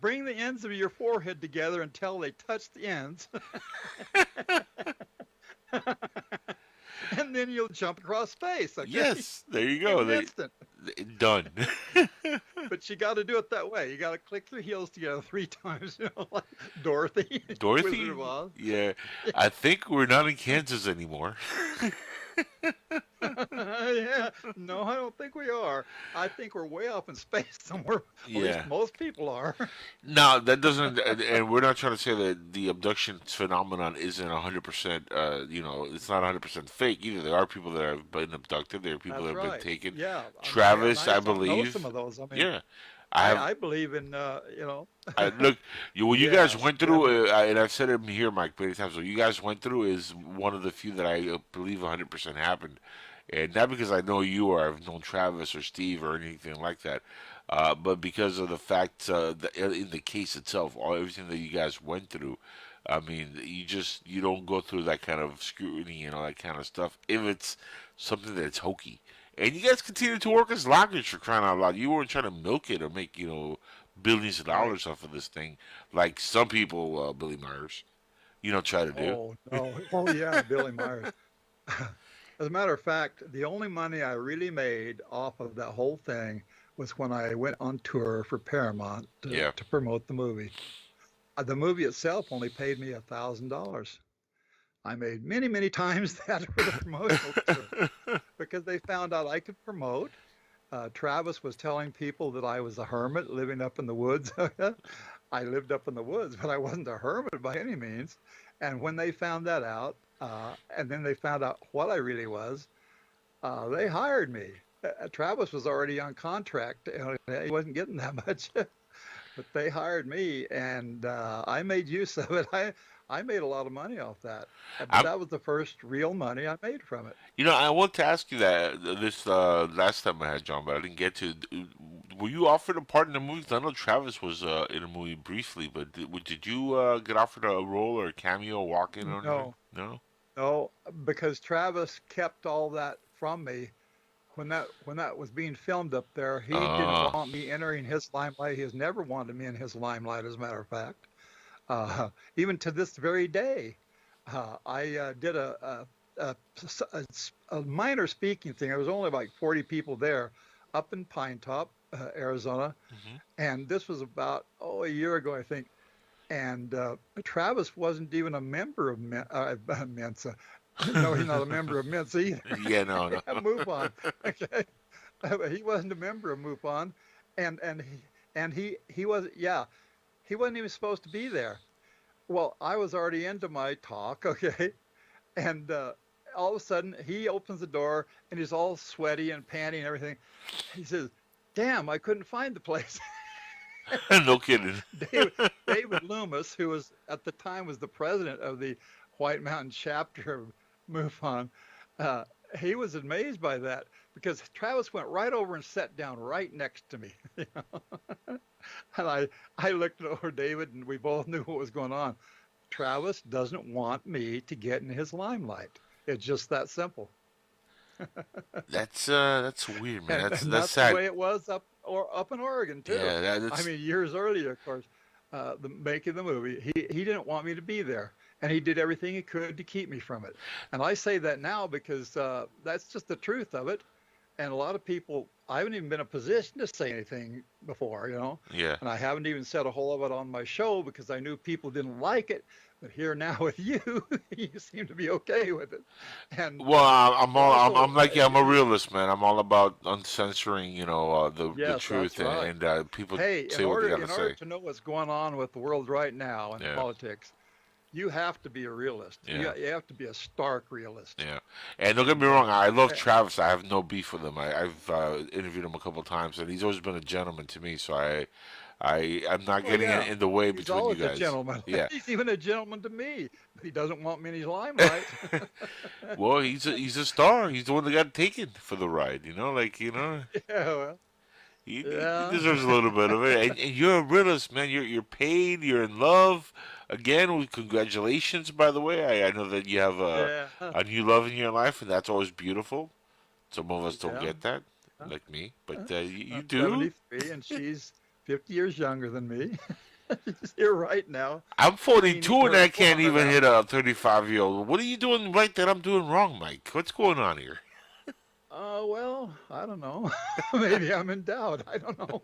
bring the ends of your forehead together until they touch the ends. And then you'll jump across space. Okay? Yes, there you go. In an instant. Done. But you got to do it that way. You got to click your heels together 3 times, like Dorothy. Dorothy? Wizard of Oz. Yeah. I think we're not in Kansas anymore. Yeah. No, I don't think we are. I think we're way up in space somewhere. At least most people are. No, that doesn't, and we're not trying to say that the abduction phenomenon isn't 100%, it's not 100% fake either. There are people that have been abducted. There are people that have been taken. Yeah. Travis, I know believe. some of those. I mean, Yeah. I believe in, Look, what you guys went through, and I've said it here, Mike, many times, what you guys went through is one of the few that I believe 100% happened. And not because I know you or I've known Travis or Steve or anything like that, but because of the fact that in the case itself, everything that you guys went through, I mean, you don't go through that kind of scrutiny and all that kind of stuff if it's something that's hokey. And you guys continue to work as loggers, for crying out loud. You weren't trying to milk it or make, billions of dollars off of this thing, like some people, Billy Myers, try to do. Oh, no. Oh, yeah, Billy Myers. As a matter of fact, the only money I really made off of that whole thing was when I went on tour for Paramount to promote the movie. The movie itself only paid me $1,000. I made many, many times that for the promotional tour because they found out I could promote. Travis was telling people that I was a hermit living up in the woods. I lived up in the woods, but I wasn't a hermit by any means. And when they found that out, and then they found out what I really was, they hired me. Travis was already on contract. He wasn't getting that much, but they hired me, and I made use of it. I made a lot of money off that. But that was the first real money I made from it. I want to ask you that this last time I had John, but I didn't get to. Were you offered a part in the movie? 'Cause I know Travis was in a movie briefly, but did you get offered a role or a cameo, walk in or anything? No, because Travis kept all that from me. When that was being filmed up there, he didn't want me entering his limelight. He has never wanted me in his limelight, as a matter of fact. Even to this very day, I did a minor speaking thing. There was only like 40 people there up in Pine Top, Arizona. And this was about, a year ago, I think. And Travis wasn't even a member of Mensa. No, he's not a member of Mensa either. Yeah, no. Move on. Okay. He wasn't a member of MUFON. And he was, he wasn't even supposed to be there. Well, I was already into my talk, okay? And all of a sudden, he opens the door, and he's all sweaty and panty and everything. He says, damn, I couldn't find the place. No kidding. David Loomis, who was at the time was the president of the White Mountain chapter of MUFON, he was amazed by that because Travis went right over and sat down right next to me. And I looked over David, and we both knew what was going on. Travis doesn't want me to get in his limelight. It's just that simple. That's weird, man. That's sad. The way it was up in Oregon too. Yeah, I mean, years earlier, of course, making the movie, he didn't want me to be there, and he did everything he could to keep me from it. And I say that now because that's just the truth of it. And a lot of people, I haven't even been in a position to say anything before, Yeah. And I haven't even said a whole lot of it on my show because I knew people didn't like it. But here now with you, you seem to be okay with it. And well, I'm like I'm a realist, man. I'm all about uncensoring, the truth right. and people say what they gotta say. In order to know what's going on with the world right now in politics, you have to be a realist. Yeah. You have to be a stark realist. Yeah, and don't get me wrong, I love Travis. I have no beef with him. I've interviewed him a couple of times, and he's always been a gentleman to me. So I'm not getting in the way between you guys. He's always a gentleman. Yeah. He's even a gentleman to me. But he doesn't want me in his limelight. Well, he's a star. He's the one that got taken for the ride. Yeah, well. He Yeah. deserves a little bit of it. And you're a realist, man. You're paid. You're in love. Again, congratulations, by the way. I know that you have Yeah. a new love in your life, and that's always beautiful. Some of us don't Yeah. get that, like me, but you I'm do. 73 and she's 50 years younger than me. She's here right now. I'm 42 cleaning and her I can't closet even out. hit a 35-year-old. What are you doing right that I'm doing wrong, Mike? What's going on here? Well, I don't know. Maybe I'm in doubt. I don't know.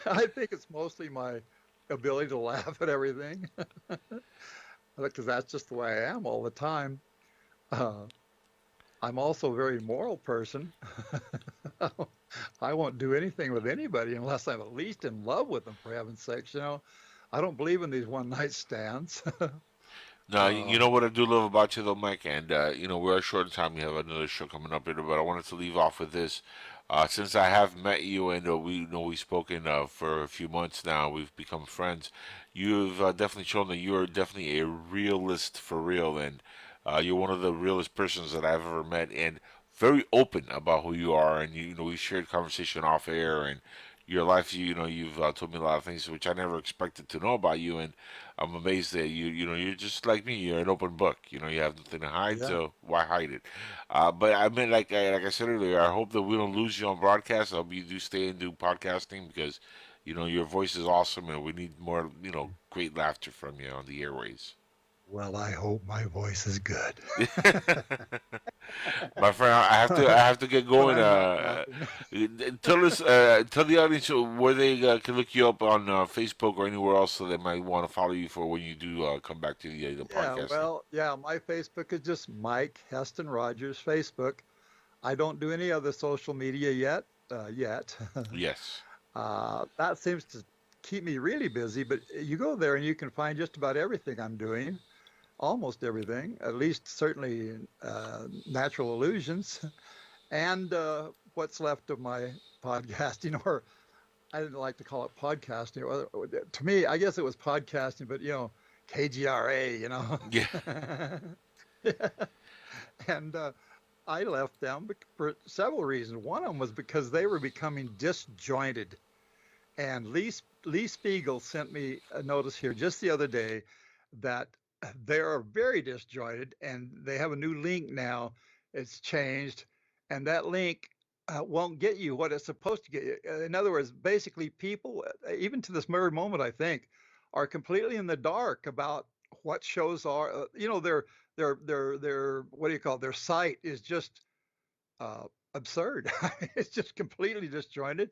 I think it's mostly my ability to laugh at everything, because that's just the way I am all the time. Uh, I'm also a very moral person. I won't do anything with anybody unless I'm at least in love with them, for heaven's sakes. I don't believe in these one-night stands. No, you know what I do love about you, though, Mike, and we're short on time. We have another show coming up later, but I wanted to leave off with this. Since I have met you and we've spoken for a few months now, we've become friends. You've definitely shown that you are definitely a realist for real, and you're one of the realest persons that I've ever met, and very open about who you are. And we shared conversation off air, and your life. You've told me a lot of things which I never expected to know about you, and I'm amazed that you're just like me. You're an open book. You have nothing to hide, Yeah. so why hide it? But I mean, like I said earlier, I hope that we don't lose you on broadcast. I hope you do stay and do podcasting because your voice is awesome, and we need more great laughter from you on the airways. Well, I hope my voice is good. My friend, I have to get When going. I'm not laughing. Tell the audience where they can look you up on Facebook or anywhere else, so they might want to follow you for when you do come back to the Yeah, podcast. well, yeah, my Facebook is just Mike Heston Rogers Facebook. I don't do any other social media yet. Yes. That seems to keep me really busy, but you go there and you can find just about everything I'm doing, almost everything, at least certainly natural illusions, and what's left of my podcasting, or I didn't like to call it podcasting. To me, I guess it was podcasting, but KGRA, Yeah. And I left them for several reasons. One of them was because they were becoming disjointed. And Lee Spiegel sent me a notice here just the other day that they are very disjointed, and they have a new link now. It's changed, and that link won't get you what it's supposed to get you. In other words, basically, people, even to this very moment, I think, are completely in the dark about what shows are. Their what do you call it? Their site is just absurd. It's just completely disjointed,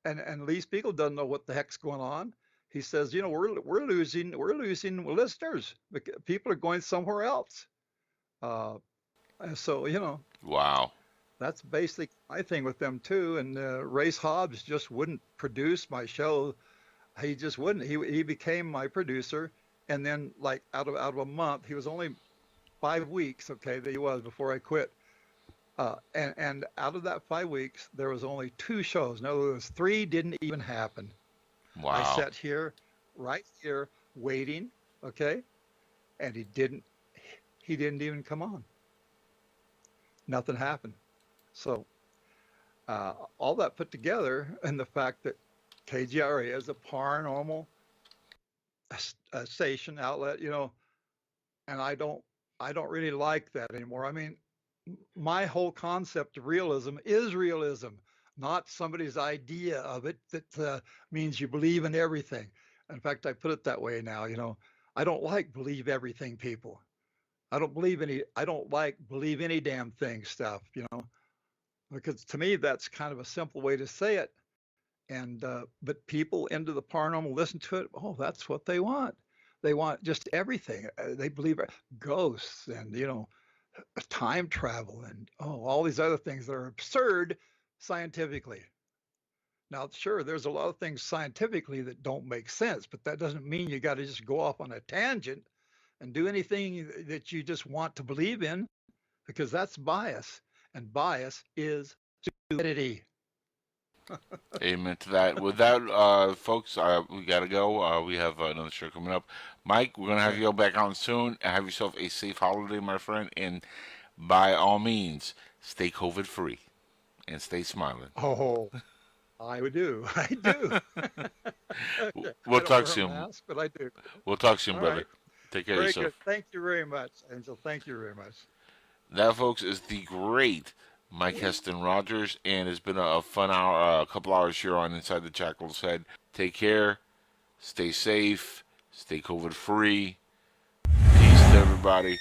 and Lee Spiegel doesn't know what the heck's going on. He says, we're losing listeners. People are going somewhere else. Uh, so Wow. that's basically my thing with them too. And Race Hobbs just wouldn't produce my show. He just wouldn't. He became my producer, and then like out of a month, he was only 5 weeks. Okay, that he was before I quit. And out of that 5 weeks, there was only 2 shows. No, there was 3 didn't even happen. Wow. I sat here, right here, waiting, okay, and he didn't even come on. Nothing happened. So all that put together, and the fact that KGRA is a paranormal station outlet, and I don't really like that anymore. I mean, my whole concept of realism is realism, not somebody's idea of it that means you believe in everything. In fact, I put it that way now. I don't like believe everything people. I don't like believe any damn thing stuff. Because to me that's kind of a simple way to say it. And but people into the paranormal listen to it. Oh, that's what they want. They want just everything. They believe ghosts and time travel and all these other things that are absurd scientifically. Now, sure, there's a lot of things scientifically that don't make sense, but that doesn't mean you got to just go off on a tangent and do anything that you just want to believe in, because that's bias, and bias is stupidity. Amen to that. With that, folks, we got to go. We have another show coming up. Mike, we're going to have you back on soon. Have yourself a safe holiday, my friend. And by all means, stay COVID free and stay smiling. Oh, I do. I do. We'll I don't talk wear a soon. mask, but I do. We'll talk soon, All brother. right. Take care of Very yourself. good. Thank you very much, Angel. Thank you very much. That, folks, is the great Mike Heston Rogers, and it's been a fun hour, a couple hours here on Inside the Jackal's Head. Take care. Stay safe. Stay COVID-free. Peace to everybody.